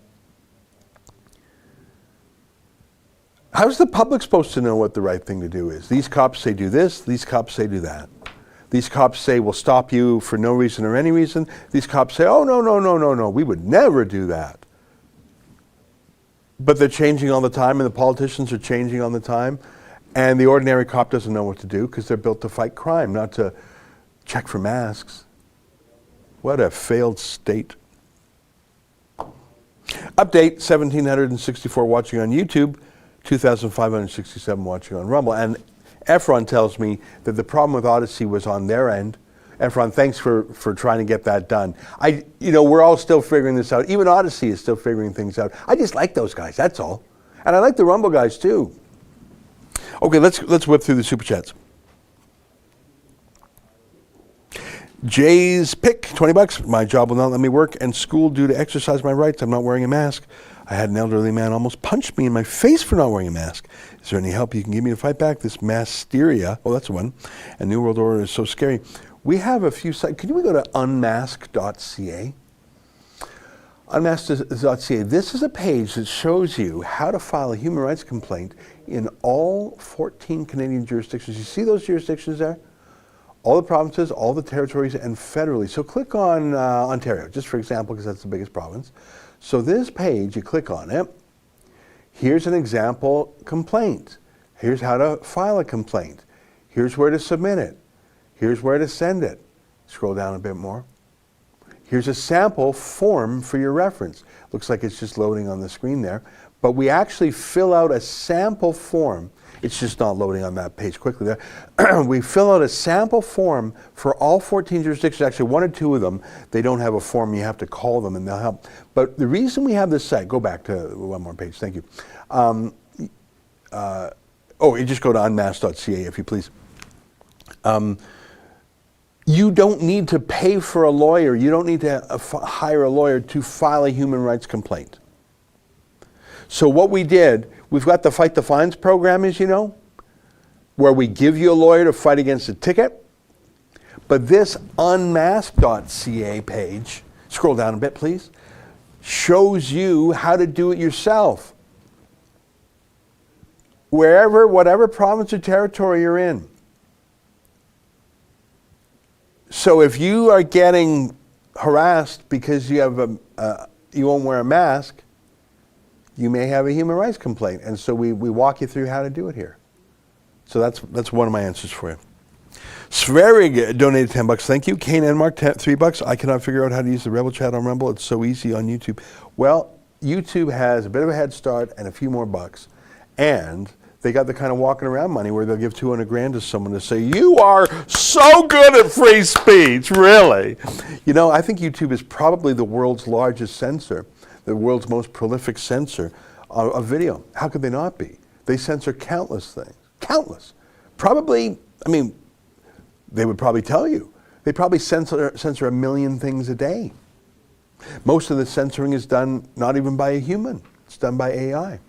How's the public supposed to know what the right thing to do is? These cops say do this, these cops say do that. These cops say we'll stop you for no reason or any reason. These cops say, oh, no, we would never do that. But they're changing all the time, and the politicians are changing all the time, and the ordinary cop doesn't know what to do because they're built to fight crime, not to check for masks. What a failed state. Update, 1,764 watching on YouTube, 2,567 watching on Rumble. And Efron tells me that the problem with Odyssey was on their end. Efron, thanks for trying to get that done. We're all still figuring this out. Even Odyssey is still figuring things out. I just like those guys, that's all. And I like the Rumble guys too. Okay, let's whip through the Super Chats. Jay's pick, $20. My job will not let me work and school due to exercise my rights. I'm not wearing a mask. I had an elderly man almost punch me in my face for not wearing a mask. Is there any help you can give me to fight back this mass hysteria? Oh, that's one. And New World Order is so scary. We have a few sites. Could we go to unmask.ca? Unmask.ca. This is a page that shows you how to file a human rights complaint in all 14 Canadian jurisdictions. You see those jurisdictions there? All the provinces, all the territories, and federally. So click on Ontario, just for example, because that's the biggest province. So this page, you click on it. Here's an example complaint. Here's how to file a complaint. Here's where to submit it. Here's where to send it. Scroll down a bit more. Here's a sample form for your reference. Looks like it's just loading on the screen there. But we actually fill out a sample form. It's just not loading on that page quickly there. We fill out a sample form for all 14 jurisdictions. Actually, one or two of them, they don't have a form. You have to call them and they'll help. But the reason we have this site, go back to one more page, thank you. You just go to unmask.ca if you please. You don't need to pay for a lawyer. You don't need to hire a lawyer to file a human rights complaint. So what we did, we've got the Fight the Fines program, as you know, where we give you a lawyer to fight against a ticket. But this unmask.ca page, scroll down a bit please, shows you how to do it yourself. Whatever province or territory you're in. So if you are getting harassed because you have you won't wear a mask, you may have a human rights complaint. And so we walk you through how to do it here. So that's one of my answers for you. Sverig donated $10. Thank you. Kane Enmark, $3. I cannot figure out how to use the Rebel Chat on Rumble. It's so easy on YouTube. Well, YouTube has a bit of a head start and a few more bucks. And they got the kind of walking around money where they'll give $200,000 to someone to say, you are so good at free speech, really. You know, I think YouTube is probably the world's largest censor, the world's most prolific censor of video. How could they not be? They censor countless things. Countless. Probably, I mean, They would probably tell you. They probably censor 1 million things a day. Most of the censoring is done not even by a human. It's done by AI.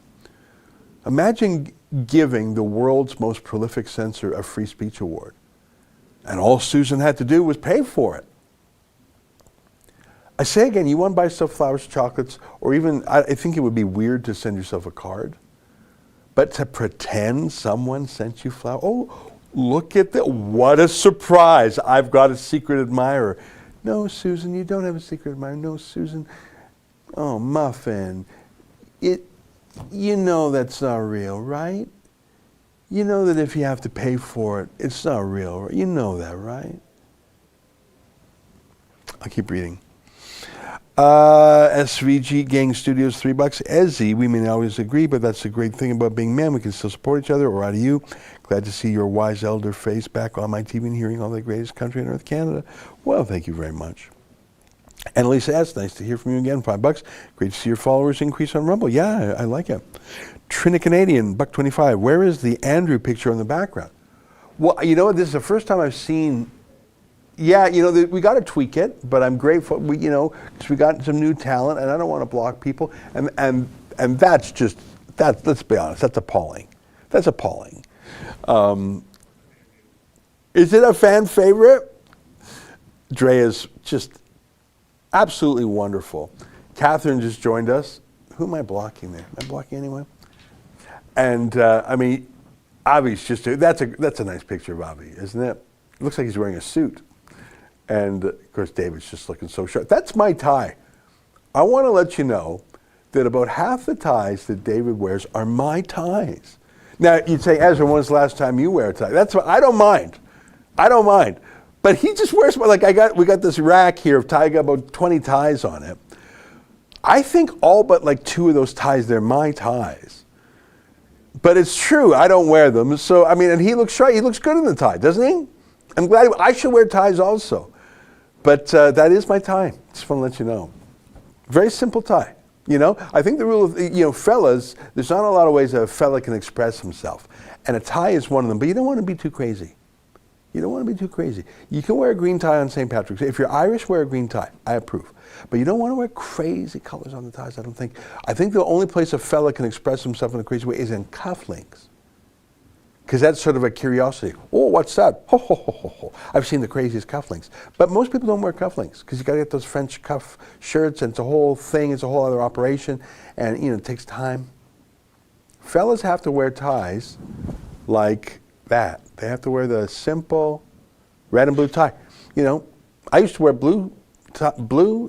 Imagine giving the world's most prolific censor a free speech award. And all Susan had to do was pay for it. I say again, you want to buy yourself flowers, chocolates, or even, I think it would be weird to send yourself a card. But to pretend someone sent you flowers, oh, look at that, what a surprise, I've got a secret admirer. No, Susan, you don't have a secret admirer. No, Susan, oh, Muffin, you know that's not real, right? You know that if you have to pay for it, it's not real, right? You know that, right? I'll keep reading. SVG Gang Studios, $3. Ezzy, we may not always agree, but that's the great thing about being men. We can still support each other, or out of you. Glad to see your wise elder face back on my TV and hearing all the greatest country on earth, Canada. Well, thank you very much. Annalisa S., nice to hear from you again, $5. Great to see your followers increase on Rumble. Yeah, I like it. Trina Canadian, $1.25. Where is the Andrew picture in the background? Well, you know what? This is the first time I've seen. Yeah, you know, we got to tweak it, but I'm grateful. Because we got some new talent, and I don't want to block people. And that's just that. Let's be honest. That's appalling. That's appalling. Is it a fan favorite? Drea's just absolutely wonderful. Catherine just joined us. Who am I blocking there? Am I blocking anyone? And I mean, Avi's just that's a nice picture of Avi, isn't it? It looks like he's wearing a suit. And of course, David's just looking so sharp. That's my tie. I want to let you know that about half the ties that David wears are my ties. Now you'd say, Ezra, when's the last time you wear a tie? That's I don't mind. I don't mind. But he just wears like we got this rack here of tie, got about 20 ties on it. I think all but like 2 of those ties, they're my ties. But it's true, I don't wear them. So I mean, and he looks sharp. He looks good in the tie, doesn't he? I'm glad. I should wear ties also. But that is my tie. Just want to let you know. Very simple tie. You know, I think the rule of, fellas, there's not a lot of ways a fella can express himself. And a tie is one of them. But you don't want to be too crazy. You don't want to be too crazy. You can wear a green tie on St. Patrick's Day. If you're Irish, wear a green tie. I approve. But you don't want to wear crazy colors on the ties, I don't think. I think the only place a fella can express himself in a crazy way is in cufflinks. Because that's sort of a curiosity. Oh, what's that? Ho, ho, ho, ho, ho. I've seen the craziest cufflinks. But most people don't wear cufflinks because you got to get those French cuff shirts, and it's a whole thing. It's a whole other operation, and it takes time. Fellas have to wear ties like that. They have to wear the simple red and blue tie. I used to wear blue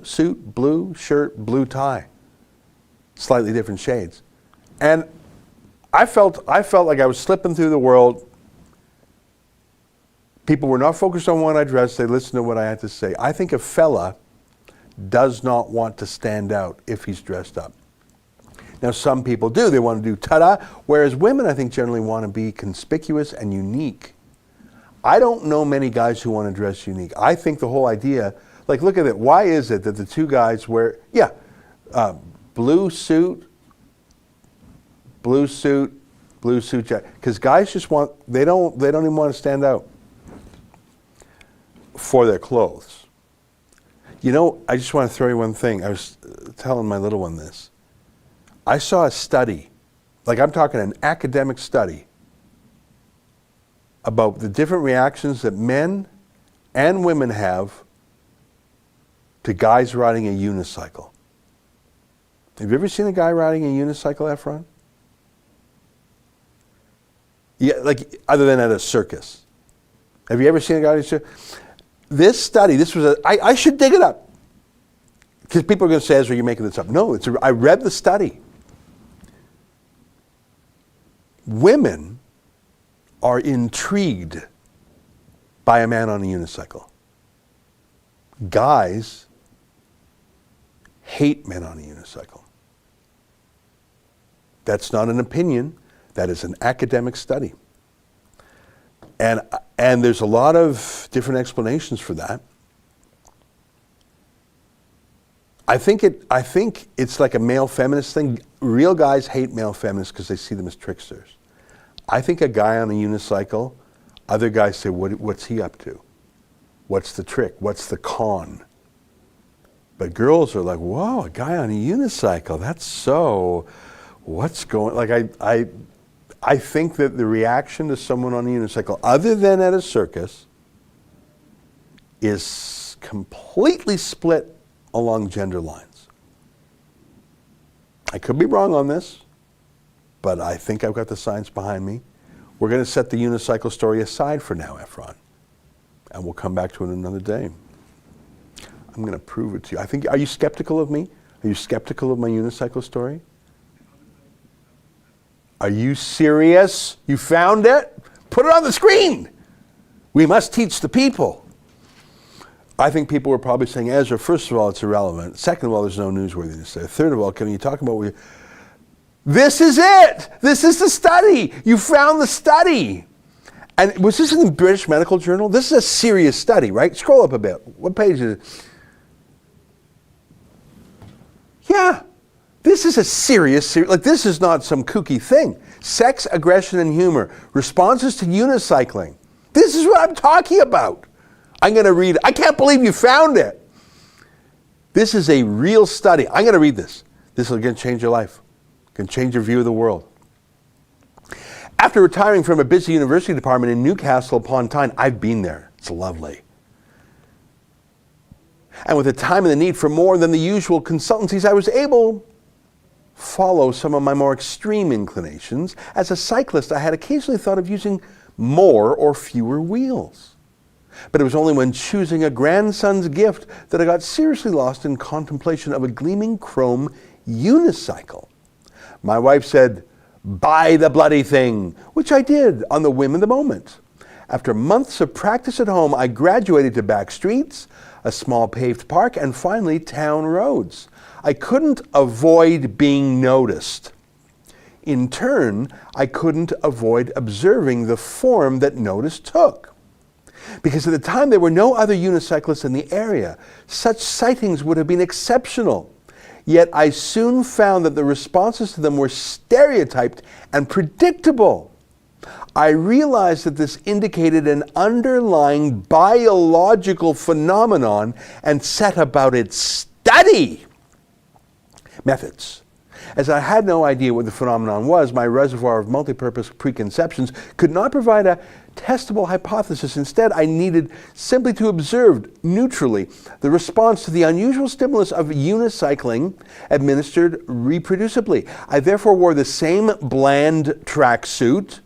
suit, blue shirt, blue tie. Slightly different shades, and I felt like I was slipping through the world. People were not focused on what I dressed. They listened to what I had to say. I think a fella does not want to stand out if he's dressed up. Now, some people do. They want to do ta-da, whereas women, I think, generally want to be conspicuous and unique. I don't know many guys who want to dress unique. I think the whole idea, like, look at it. Why is it that the 2 guys wear, blue suit, blue suit jacket? Because guys just they don't even want to stand out for their clothes. I just want to throw you one thing. I was telling my little one this. I saw a study, like I'm talking an academic study, about the different reactions that men and women have to guys riding a unicycle. Have you ever seen a guy riding a unicycle, Efron? Yeah, like other than at a circus. Have you ever seen a guy riding a circus? This study, I should dig it up. Because people are going to say, Ezra, you're making this up. No, I read the study. Women are intrigued by a man on a unicycle. Guys hate men on a unicycle. That's not an opinion. That is an academic study. And there's a lot of different explanations for that. I think it's like a male feminist thing. Real guys hate male feminists because they see them as tricksters. I think a guy on a unicycle, Other guys say, what's he up to? What's the trick? What's the con? But girls are like, whoa, a guy on a unicycle. That's so, what's going, like I think that the reaction to someone on a unicycle, other than at a circus, is completely split along gender lines. I could be wrong on this, but I think I've got the science behind me. We're going to set the unicycle story aside for now, Ephron, and we'll come back to it another day. I'm going to prove it to you. Are you skeptical of me? Are you skeptical of my unicycle story? Are you serious? You found it? Put it on the screen. We must teach the people. I think people were probably saying, Ezra, first of all, it's irrelevant. Second of all, there's no newsworthiness there. Third of all, can you talk about what This is it. This is the study. You found the study. And was this in the British Medical Journal? This is a serious study, right? Scroll up a bit. What page is it? Yeah. This is a serious, like this is not some kooky thing. Sex, aggression, and humor. Responses to unicycling. This is what I'm talking about. I'm going to read it. I can't believe you found it. This is a real study. I'm going to read this. This is going to change your life. Can change your view of the world. After retiring from a busy university department in Newcastle upon Tyne, I've been there. It's lovely. And with the time and the need for more than the usual consultancies, I was able to follow some of my more extreme inclinations. As a cyclist, I had occasionally thought of using more or fewer wheels. But it was only when choosing a grandson's gift that I got seriously lost in contemplation of a gleaming chrome unicycle. My wife said, buy the bloody thing, which I did on the whim of the moment. After months of practice at home, I graduated to back streets, a small paved park, and finally town roads. I couldn't avoid being noticed. In turn, I couldn't avoid observing the form that notice took. Because at the time there were no other unicyclists in the area. Such sightings would have been exceptional. Yet I soon found that the responses to them were stereotyped and predictable. I realized that this indicated an underlying biological phenomenon and set about its study. Methods. As I had no idea what the phenomenon was, my reservoir of multipurpose preconceptions could not provide a testable hypothesis. Instead, I needed simply to observe neutrally the response to the unusual stimulus of unicycling administered reproducibly. I therefore wore the same bland tracksuit,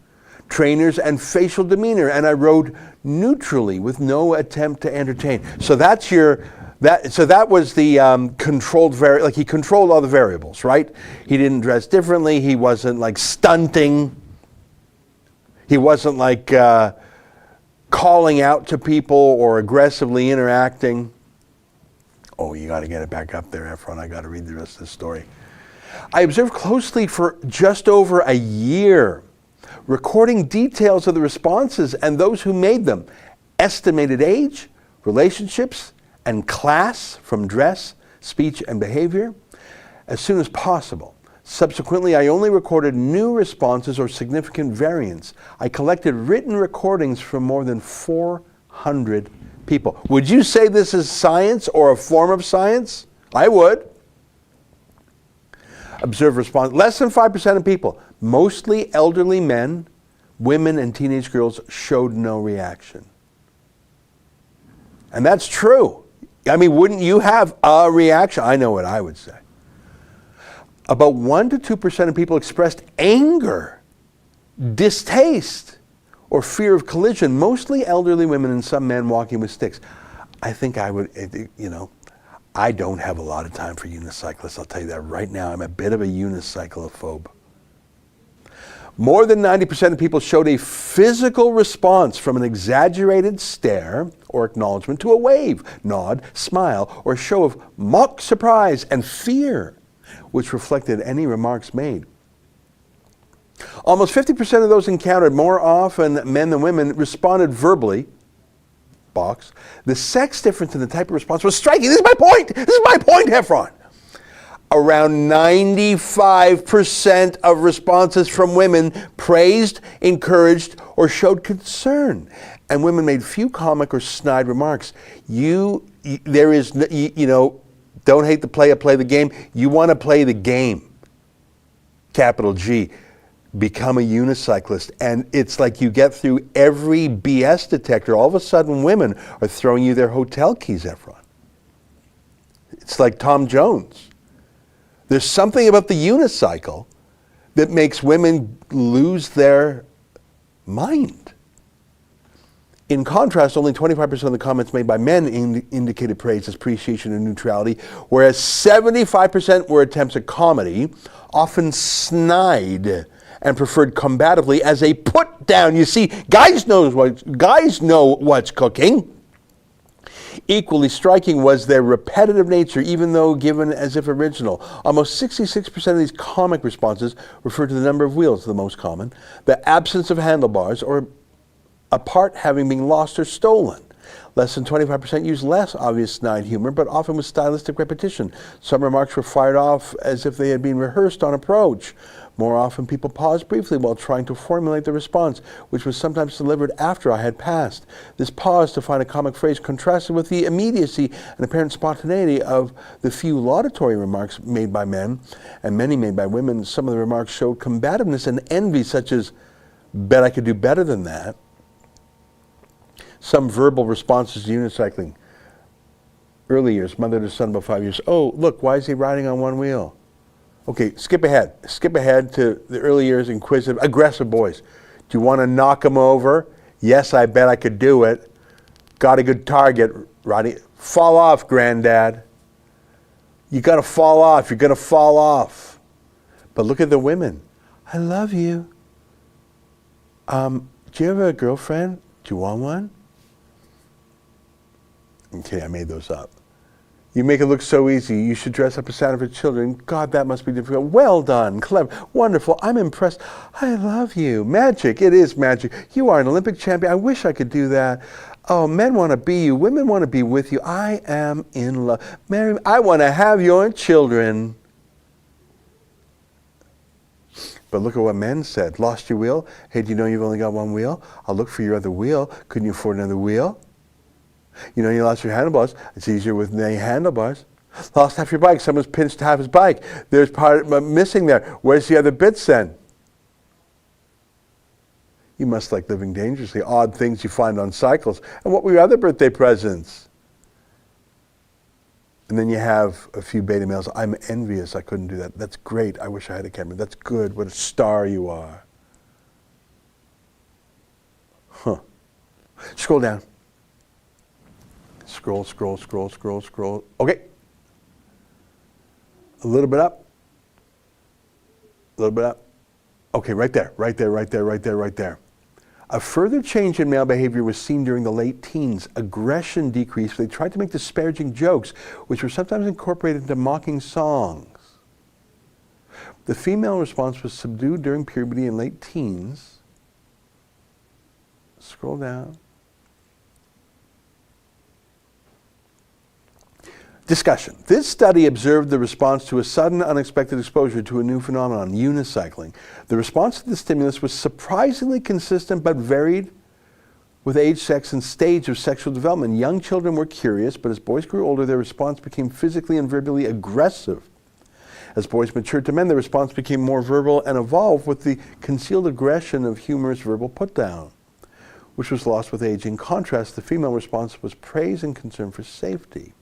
trainers, and facial demeanor, and I rode neutrally with no attempt to entertain. So that's that was the controlled like he controlled all the variables, right? He didn't dress differently. He wasn't like stunting. He wasn't like calling out to people or aggressively interacting. Oh, you got to get it back up there, Ephron. I got to read the rest of the story. I observed closely for just over a year, recording details of the responses and those who made them, estimated age, relationships, and class from dress, speech, and behavior as soon as possible. Subsequently, I only recorded new responses or significant variants. I collected written recordings from more than 400 people. Would you say this is science or a form of science? I would. Observe response. Less than 5% of people, mostly elderly men, women, and teenage girls, showed no reaction. And that's true. I mean, wouldn't you have a reaction? I know what I would say. About 1 to 2% of people expressed anger, distaste, or fear of collision, mostly elderly women and some men walking with sticks. I think I would, I don't have a lot of time for unicyclists. I'll tell you that right now. I'm a bit of a unicyclophobe. More than 90% of people showed a physical response from an exaggerated stare or acknowledgement to a wave, nod, smile, or show of mock surprise and fear, which reflected any remarks made. Almost 50% of those encountered, more often men than women, responded verbally. Box. The sex difference in the type of response was striking. This is my point, Ephron. around 95% of responses from women praised, encouraged, or showed concern. And women made few comic or snide remarks. Don't hate the player, play the game. You want to play the game. Capital G. Become a unicyclist. And it's like you get through every BS detector. All of a sudden, women are throwing you their hotel keys, Efron. It's like Tom Jones. There's something about the unicycle that makes women lose their mind. In contrast, only 25% of the comments made by men indicated praise, appreciation, and neutrality, whereas 75% were attempts at comedy, often snide, and preferred combatively as a put down. You see, guys know what's cooking. Equally striking was their repetitive nature, even though given as if original. Almost 66% of these comic responses refer to the number of wheels, the most common, the absence of handlebars, or a part having been lost or stolen. Less than 25% used less obvious snide humor, but often with stylistic repetition. Some remarks were fired off as if they had been rehearsed on approach. More often, people paused briefly while trying to formulate the response, which was sometimes delivered after I had passed. This pause to find a comic phrase contrasted with the immediacy and apparent spontaneity of the few laudatory remarks made by men, and many made by women. Some of the remarks showed combativeness and envy, such as, "Bet I could do better than that." Some verbal responses to unicycling. Early years, mother to son about 5 years. "Oh, look, why is he riding on one wheel?" Okay, skip ahead. Skip ahead to the early years, inquisitive, aggressive boys. "Do you want to knock him over?" "Yes, I bet I could do it." "Got a good target, Rodney." "Fall off, Granddad." "You got to fall off. You're going to fall off." But look at the women. "I love you. Do you have a girlfriend? Do you want one?" Okay, I made those up. "You make it look so easy. You should dress up as Santa for children. God, that must be difficult." "Well done. Clever. Wonderful. I'm impressed." "I love you." "Magic. It is magic. You are an Olympic champion. I wish I could do that." "Oh, men want to be you. Women want to be with you. I am in love. Marry me. I want to have your children." But look at what men said. "Lost your wheel? Hey, do you know you've only got one wheel? I'll look for your other wheel. Couldn't you afford another wheel? You know you lost your handlebars. It's easier with no handlebars. Lost half your bike. Someone's pinched half his bike. There's part missing there. Where's the other bits then? You must like living dangerously. Odd things you find on cycles. And what were your other birthday presents?" And then you have a few beta males. "I'm envious. I couldn't do that." "That's great. I wish I had a camera." "That's good. What a star you are." Huh. Scroll down. Scroll, scroll, scroll, scroll, scroll. Okay. A little bit up. A little bit up. Okay, right there, right there, right there, right there, right there. A further change in male behavior was seen during the late teens. Aggression decreased. They tried to make disparaging jokes, which were sometimes incorporated into mocking songs. The female response was subdued during puberty and late teens. Scroll down. Discussion. This study observed the response to a sudden unexpected exposure to a new phenomenon, unicycling. The response to the stimulus was surprisingly consistent but varied with age, sex, and stage of sexual development. Young children were curious, but as boys grew older, their response became physically and verbally aggressive. As boys matured to men, their response became more verbal and evolved with the concealed aggression of humorous verbal put-down, which was lost with age. In contrast, the female response was praise and concern for safety.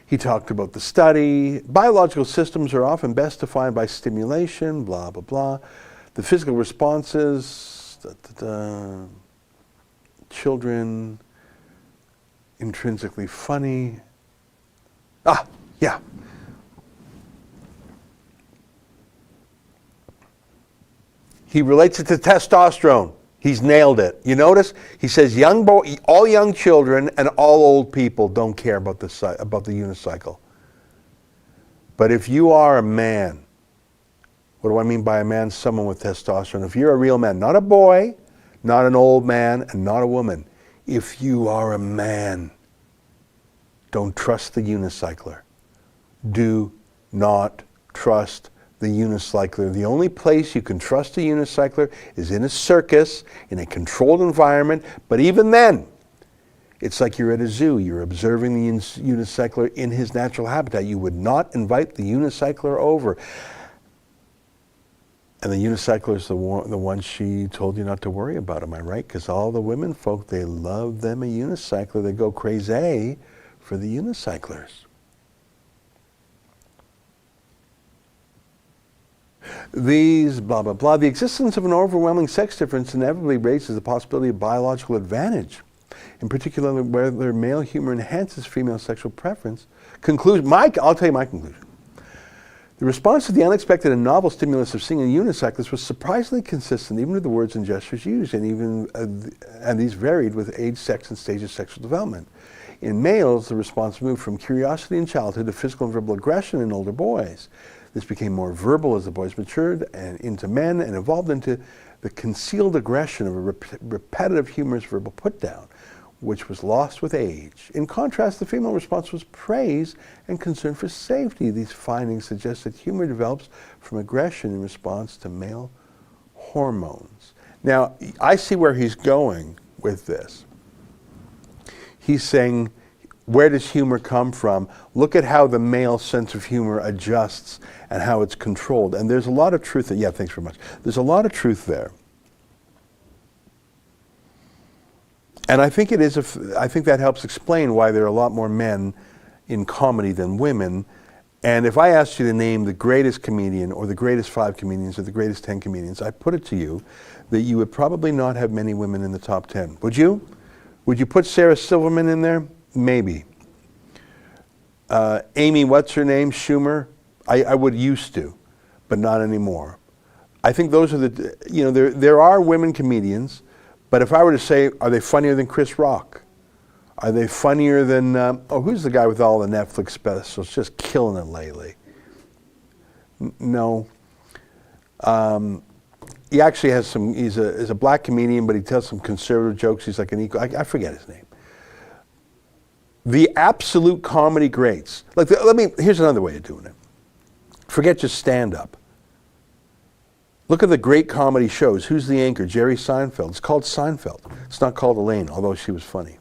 He talked about the study. Biological systems are often best defined by stimulation, blah, blah, blah. The physical responses, children, intrinsically funny. Ah, yeah. He relates it to testosterone. He's nailed it. You notice? He says all young children and all old people don't care about the unicycle. But if you are a man, what do I mean by a man? Someone with testosterone. If you're a real man, not a boy, not an old man, and not a woman. If you are a man, don't trust the unicycler. do not trust the unicycler. The only place you can trust a unicycler is in a circus, in a controlled environment, but even then, it's like you're at a zoo. You're observing the unicycler in his natural habitat. You would not invite the unicycler over. And the unicycler is the one she told you not to worry about, am I right? Because all the women folk, they love them a unicycler. They go crazy for the unicyclers. These blah, blah, blah. The existence of an overwhelming sex difference inevitably raises the possibility of biological advantage, in particular whether male humor enhances female sexual preference. I'll tell you my conclusion. The response to the unexpected and novel stimulus of seeing a unicyclist was surprisingly consistent even with the words and gestures used, and these varied with age, sex, and stage of sexual development. In males, the response moved from curiosity in childhood to physical and verbal aggression in older boys. This became more verbal as the boys matured and into men and evolved into the concealed aggression of a repetitive humorous verbal put-down, which was lost with age. In contrast, the female response was praise and concern for safety. These findings suggest that humor develops from aggression in response to male hormones. Now, I see where he's going with this. He's saying, where does humor come from? Look at how the male sense of humor adjusts and how it's controlled. And there's a lot of truth there. Yeah, thanks very much. There's a lot of truth there. And I think I think that helps explain why there are a lot more men in comedy than women. And if I asked you to name the greatest comedian or the greatest 5 comedians or the greatest 10 comedians, I put it to you that you would probably not have many women in the top 10. Would you? Would you put Sarah Silverman in there? Maybe. Amy, what's her name? Schumer? I would used to, but not anymore. I think those are there are women comedians, but if I were to say, are they funnier than Chris Rock? Are they funnier than, who's the guy with all the Netflix specials just killing it lately? No. He actually has he's a black comedian, but he tells some conservative jokes. He's like an equal, I forget his name. The absolute comedy greats. Here's another way of doing it. Forget just stand-up. Look at the great comedy shows. Who's the anchor? Jerry Seinfeld. It's called Seinfeld. It's not called Elaine, although she was funny.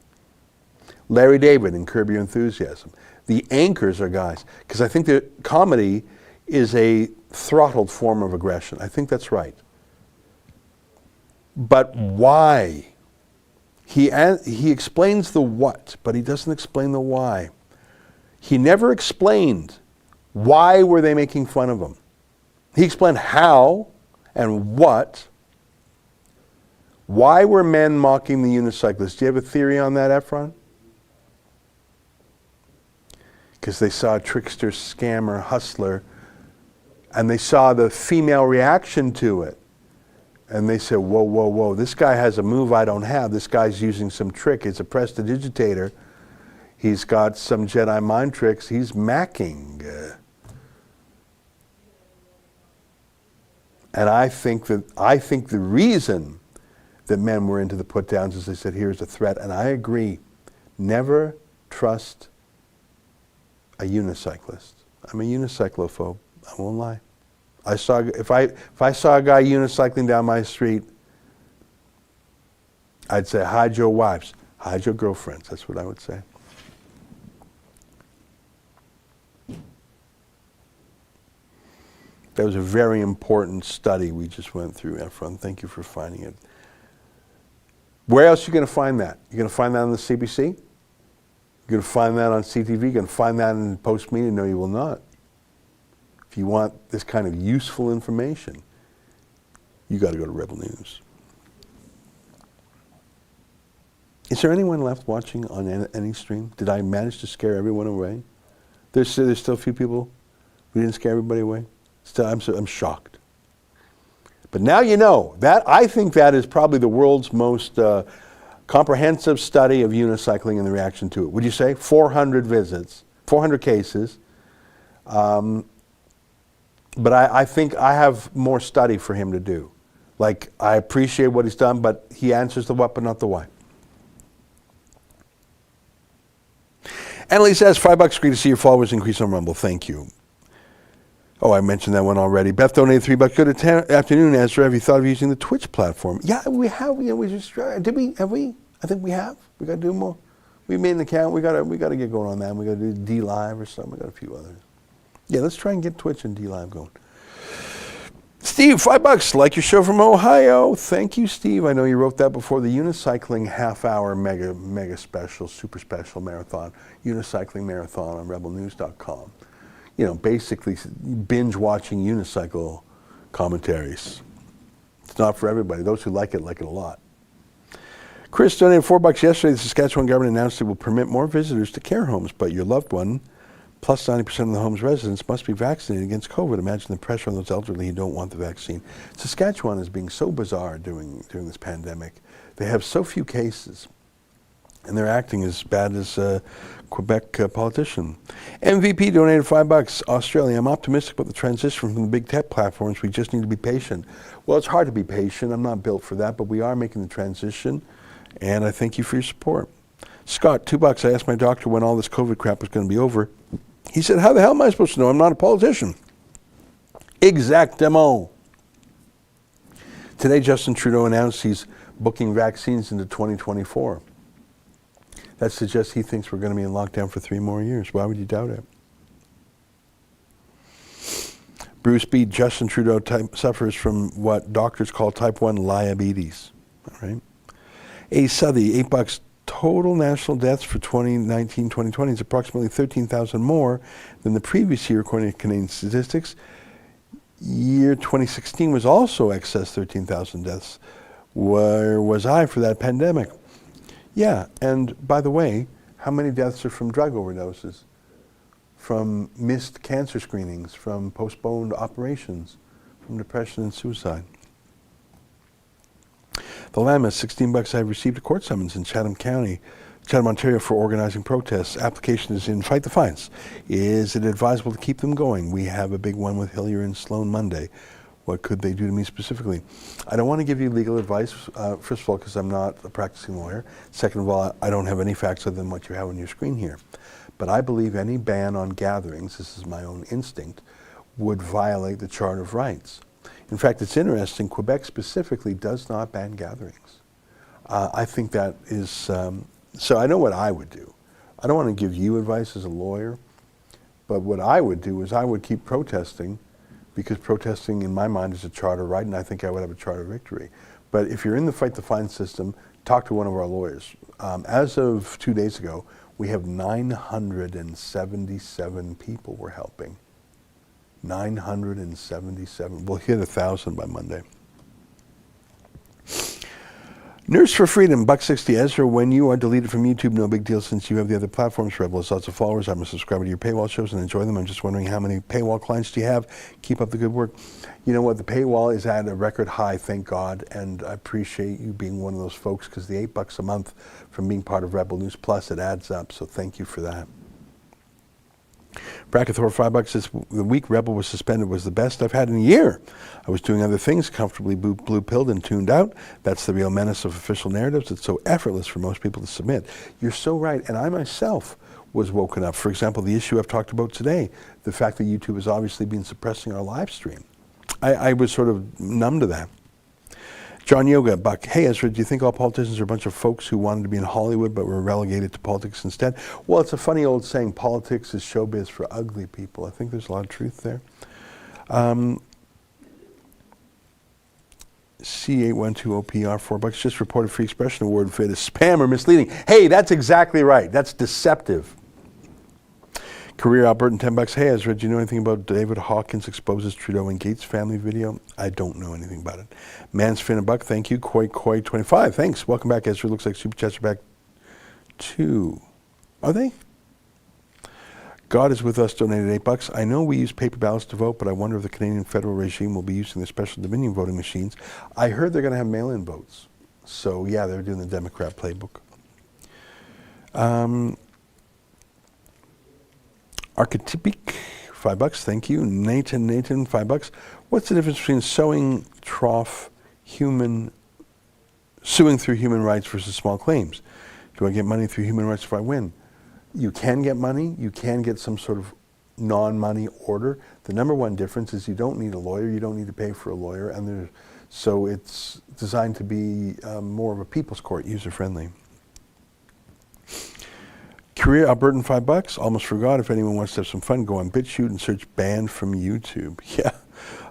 Larry David in Curb Your Enthusiasm. The anchors are guys. Because I think that comedy is a throttled form of aggression. I think that's right. But why? He explains the what, but he doesn't explain the why. He never explained why were they making fun of him. He explained how and what. Why were men mocking the unicyclist? Do you have a theory on that, Ephron? Because they saw a trickster, scammer, hustler, and they saw the female reaction to it. And they said, whoa, whoa, whoa, this guy has a move I don't have. This guy's using some trick. It's a prestidigitator. He's got some Jedi mind tricks. He's macking. And I think the reason that men were into the put-downs is they said, here's a threat. And I agree. Never trust a unicyclist. I'm a unicyclophobe. I won't lie. If I saw a guy unicycling down my street, I'd say, hide your wives, hide your girlfriends. That's what I would say. That was a very important study we just went through, Ephron. Thank you for finding it. Where else are you going to find that? You're going to find that on the CBC? You're going to find that on CTV? You're going to find that in post-media? No, you will not. If you want this kind of useful information, you got to go to Rebel News. Is there anyone left watching on any stream? Did I manage to scare everyone away? There's still a few people. We didn't scare everybody away. Still, I'm shocked. But now you know that. I think that is probably the world's most comprehensive study of unicycling and the reaction to it. Would you say 400 visits, 400 cases? But I think I have more study for him to do. Like, I appreciate what he's done, but he answers the what, but not the why. Annalise says, $5. Great to see your followers increase on Rumble. Thank you. Oh, I mentioned that one already. Beth donated $3. Good afternoon, Ezra. Have you thought of using the Twitch platform? Yeah, we have. You know, we just did we? Have we? I think we have. We got to do more. We made an account. We got to get going on that. We got to do D Live or something. We got a few others. Yeah, let's try and get Twitch and D Live going. Steve, $5. Like your show from Ohio. Thank you, Steve. I know you wrote that before the unicycling half-hour mega special, super special marathon, unicycling marathon on rebelnews.com. You know, basically binge watching unicycle commentaries. It's not for everybody. Those who like it a lot. Chris donated $4 yesterday. The Saskatchewan government announced it will permit more visitors to care homes, but your loved one, plus 90% of the home's residents, must be vaccinated against COVID. Imagine the pressure on those elderly who don't want the vaccine. Saskatchewan is being so bizarre during this pandemic. They have so few cases, and they're acting as bad as a Quebec politician. MVP donated $5. Australia, I'm optimistic about the transition from the big tech platforms. We just need to be patient. Well, it's hard to be patient. I'm not built for that, but we are making the transition, and I thank you for your support. Scott, $2. I asked my doctor when all this COVID crap was going to be over. He said, how the hell am I supposed to know? I'm not a politician. Exactement. Today, Justin Trudeau announced he's booking vaccines into 2024. That suggests he thinks we're going to be in lockdown for 3 more years. Why would you doubt it? Bruce B. Justin Trudeau suffers from what doctors call type 1 diabetes. All right. A. Southey, $8. Total national deaths for 2019-2020 is approximately 13,000 more than the previous year, according to Canadian statistics. Year 2016 was also excess 13,000 deaths. Where was I for that pandemic? Yeah, and by the way, how many deaths are from drug overdoses, from missed cancer screenings, from postponed operations, from depression and suicide? The Llama, $16. I've received a court summons in Chatham, Ontario for organizing protests. Application is in. Fight the fines. Is it advisable to keep them going? We have a big one with Hillier and Sloan Monday. What could they do to me specifically? I don't want to give you legal advice, first of all, because I'm not a practicing lawyer. Second of all, I don't have any facts other than what you have on your screen here. But I believe any ban on gatherings, this is my own instinct, would violate the Charter of Rights. In fact, it's interesting, Quebec specifically does not ban gatherings. I think that is, so I know what I would do. I don't want to give you advice as a lawyer, but what I would do is I would keep protesting, because protesting in my mind is a charter right, and I think I would have a charter victory. But if you're in the Fight the Fine system, talk to one of our lawyers. As of 2 days ago, we have 977 people we're helping. 977. We'll hit 1,000 by Monday. Nurse for Freedom, $1.60. Ezra, when you are deleted from YouTube, no big deal since you have the other platforms. Rebel has lots of followers. I'm a subscriber to your paywall shows and enjoy them. I'm just wondering how many paywall clients do you have? Keep up the good work. You know what? The paywall is at a record high, thank God, and I appreciate you being one of those folks, because the $8 a month from being part of Rebel News Plus, it adds up, so thank you for that. Bracketor, $5 says, the week Rebel was suspended was the best I've had in a year. I was doing other things, comfortably blue-pilled and tuned out. That's the real menace of official narratives. It's so effortless for most people to submit. You're so right, and I myself was woken up. For example, the issue I've talked about today, the fact that YouTube has obviously been suppressing our live stream. I was sort of numb to that. John Yoga, Buck, hey Ezra, do you think all politicians are a bunch of folks who wanted to be in Hollywood but were relegated to politics instead? Well, it's a funny old saying, politics is showbiz for ugly people. I think there's a lot of truth there. C812OPR, $4, just reported Free Expression Award for it as spam or misleading. Hey, that's exactly right. That's deceptive. Career Albertan, $10. Hey Ezra, do you know anything about David Hawkins exposes Trudeau and Gates family video? I don't know anything about it. Mansfin, $1, thank you. Koi 25, thanks. Welcome back, Ezra. Looks like Super Chats are back too. Are they? God is with us, donated $8. I know we use paper ballots to vote, but I wonder if the Canadian federal regime will be using the special Dominion voting machines. I heard they're going to have mail-in votes. So yeah, they're doing the Democrat playbook. Archetypic, $5, thank you. Nathan, $5. What's the difference between suing through human rights versus small claims? Do I get money through human rights if I win? You can get money, you can get some sort of non-money order. The number one difference is you don't need a lawyer, you don't need to pay for a lawyer, and so it's designed to be more of a people's court, user-friendly. Korea, Albertan, $5. Almost forgot. If anyone wants to have some fun, go on BitChute and search banned from YouTube. Yeah,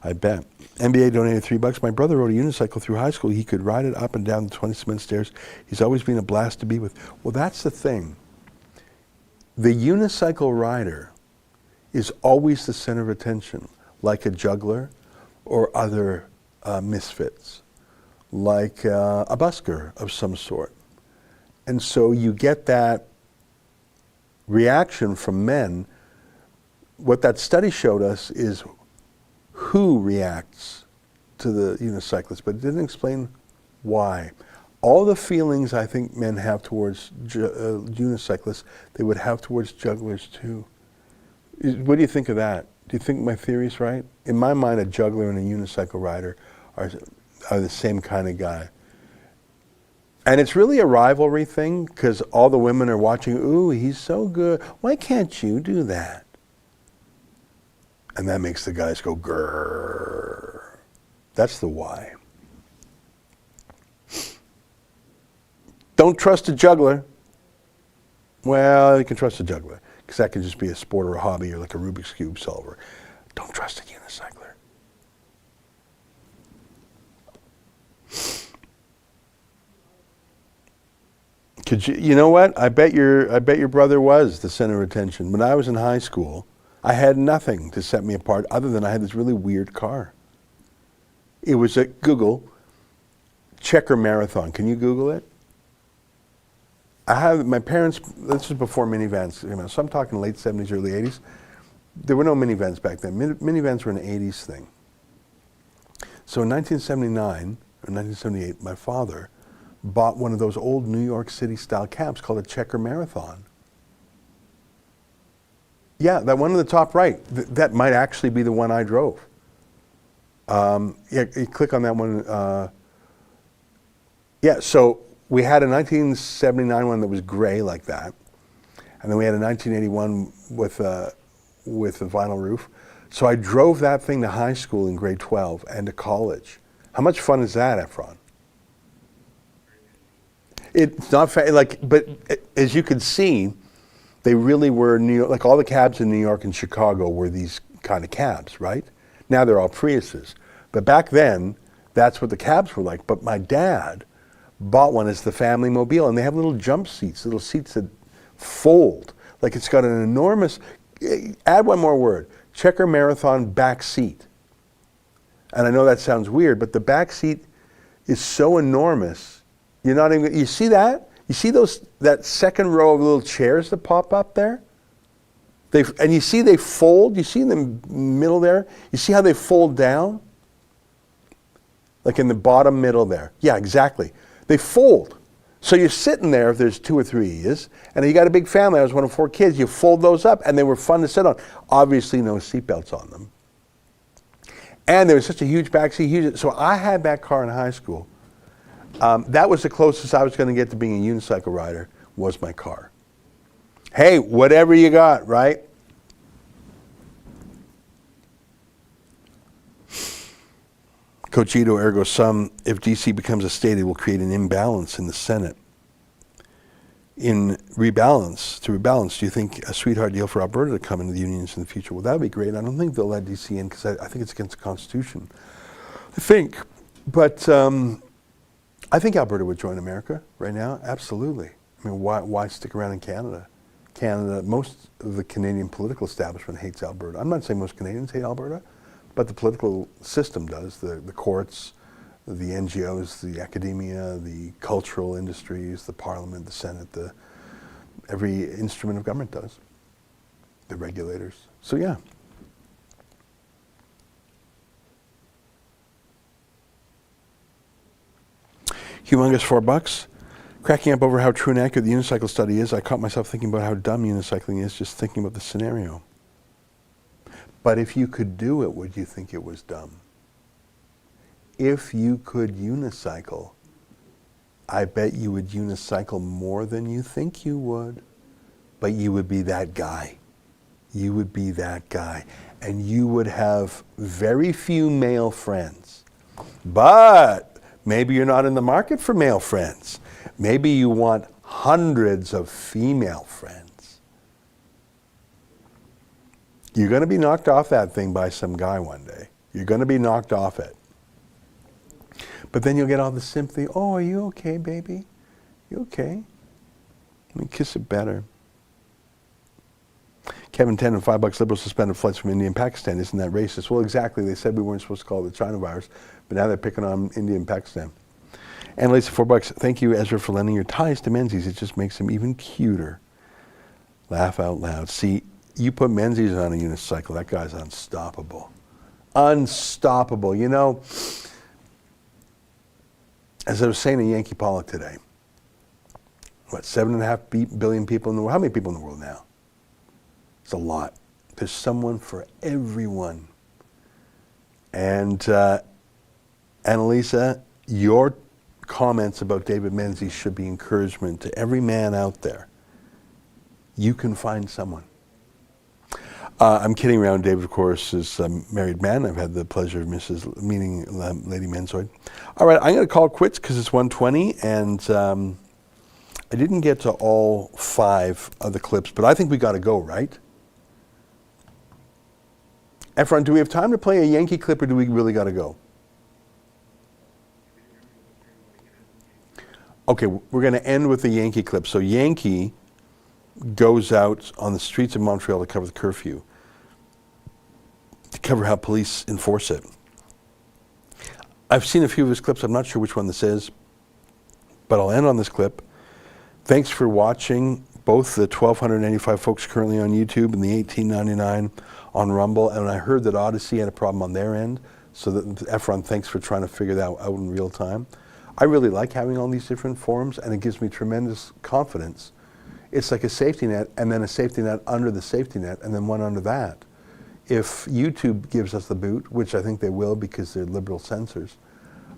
I bet. NBA donated $3. My brother rode a unicycle through high school. He could ride it up and down the 20 cement stairs. He's always been a blast to be with. Well, that's the thing. The unicycle rider is always the center of attention, like a juggler or other misfits, like a busker of some sort. And so you get that reaction from men. What that study showed us is who reacts to the unicyclist, but it didn't explain why. All the feelings I think men have towards unicyclists, they would have towards jugglers too. What do you think of that? Do you think my theory is right? In my mind, a juggler and a unicycle rider are the same kind of guy. And it's really a rivalry thing because all the women are watching, ooh, he's so good. Why can't you do that? And that makes the guys go, grrr. That's the why. Don't trust a juggler. Well, you can trust a juggler because that could just be a sport or a hobby or like a Rubik's Cube solver. Don't trust a unicycler. Could you know what? I bet your brother was the center of attention. When I was in high school, I had nothing to set me apart other than I had this really weird car. It was at Google, Checker Marathon. Can you Google it? I have my parents, this was before minivans, so I'm talking late 70s, early 80s. There were no minivans back then. Minivans were an 80s thing. So in 1979 or 1978, my father bought one of those old New York City style cabs called a Checker Marathon. Yeah, that one on the top right, that might actually be the one I drove. Yeah, you click on that one. Yeah, so we had a 1979 one that was gray like that, and then we had a 1981 with a vinyl roof. So I drove that thing to high school in grade 12 and to college. How much fun is that, Efron? It's not but as you could see, they really were New York, like all the cabs in New York and Chicago were these kind of cabs, right? Now they're all Priuses. But back then, that's what the cabs were like. But my dad bought one as the family mobile, and they have little jump seats, little seats that fold. Like it's got an enormous, add one more word, Checker Marathon back seat. And I know that sounds weird, but the back seat is so enormous. You're not even, you see that? You see that second row of little chairs that pop up there? And you see they fold, you see in the middle there, you see how they fold down? Like in the bottom middle there. Yeah, exactly. They fold. So you're sitting there if there's 2 or 3 of you, and you got a big family, I was one of 4 kids, you fold those up and they were fun to sit on. Obviously no seatbelts on them. And there was such a huge back seat, so I had that car in high school. That was the closest I was going to get to being a unicycle rider, was my car. Hey, whatever you got, right? Cochito ergo sum, if DC becomes a state, it will create an imbalance in the Senate. To rebalance, do you think a sweetheart deal for Alberta to come into the unions in the future? Well, that would be great. I don't think they'll let DC in because I think it's against the Constitution. But I think Alberta would join America right now, absolutely. I mean, why stick around in Canada? Most of the Canadian political establishment hates Alberta. I'm not saying most Canadians hate Alberta, but the political system does. The courts, the NGOs, the academia, the cultural industries, the parliament, the Senate, every instrument of government does. The regulators. So yeah. Humongous $4. Cracking up over how true and accurate the unicycle study is, I caught myself thinking about how dumb unicycling is just thinking about the scenario. But if you could do it, would you think it was dumb? If you could unicycle, I bet you would unicycle more than you think you would. but you would be that guy. You would be that guy. And you would have very few male friends. But maybe you're not in the market for male friends. Maybe you want hundreds of female friends. You're going to be knocked off that thing by some guy one day. You're going to be knocked off it. But then you'll get all the sympathy. Oh, are you okay, baby? You okay? Let me kiss it better. Kevin 10 and $5 liberals suspended flights from India and Pakistan. Isn't that racist? Well, exactly. They said we weren't supposed to call it the China virus, but now they're picking on India and Pakistan. And Lisa, $4. Thank you, Ezra, for lending your ties to Menzies. It just makes him even cuter. Laugh out loud. See, you put Menzies on a unicycle, that guy's unstoppable. Unstoppable. You know, as I was saying to Yankee Pollock today, what, 7.5 billion people in the world? How many people in the world now? It's a lot. There's someone for everyone. And Annalisa, your comments about David Menzies should be encouragement to every man out there. You can find someone. I'm kidding around. David, of course, is a married man. I've had the pleasure of meeting Lady Menzoid. All right, I'm going to call it quits because it's 1:20, and I didn't get to all 5 of the clips, but I think we got to go, right? Efron, do we have time to play a Yankee clip, or do we really got to go? Okay, we're going to end with the Yankee clip. So Yankee goes out on the streets of Montreal to cover the curfew, to cover how police enforce it. I've seen a few of his clips. I'm not sure which one this is, but I'll end on this clip. Thanks for watching, both the 1,285 folks currently on YouTube and the 1,899 on Rumble. And I heard that Odyssey had a problem on their end, so that Efron, thanks for trying to figure that out in real time. I really like having all these different forums, and it gives me tremendous confidence. It's like a safety net, and then a safety net under the safety net, and then one under that. If YouTube gives us the boot, which I think they will because they're liberal censors,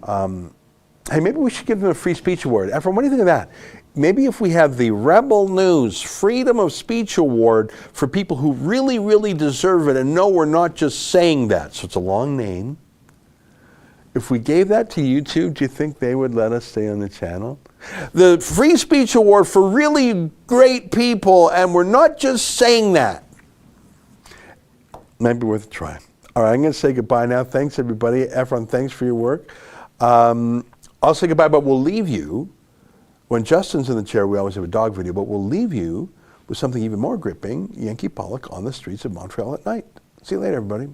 hey, maybe we should give them a free speech award. Efron, what do you think of that? Maybe if we have the Rebel News Freedom of Speech Award for people who really, really deserve it, and no, we're not just saying that. So it's a long name. If we gave that to YouTube, do you think they would let us stay on the channel? The Free Speech Award for really great people, and we're not just saying that. Might be worth a try. All right, I'm going to say goodbye now. Thanks, everybody. Efron, thanks for your work. I'll say goodbye, but we'll leave you. When Justin's in the chair, we always have a dog video, but we'll leave you with something even more gripping, Yankee Pollock on the streets of Montreal at night. See you later, everybody.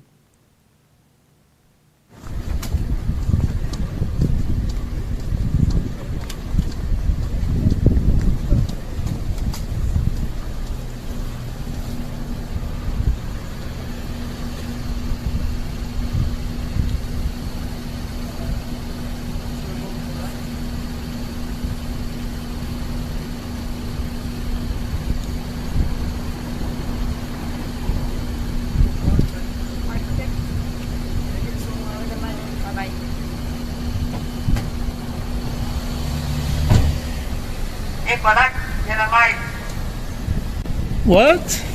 What?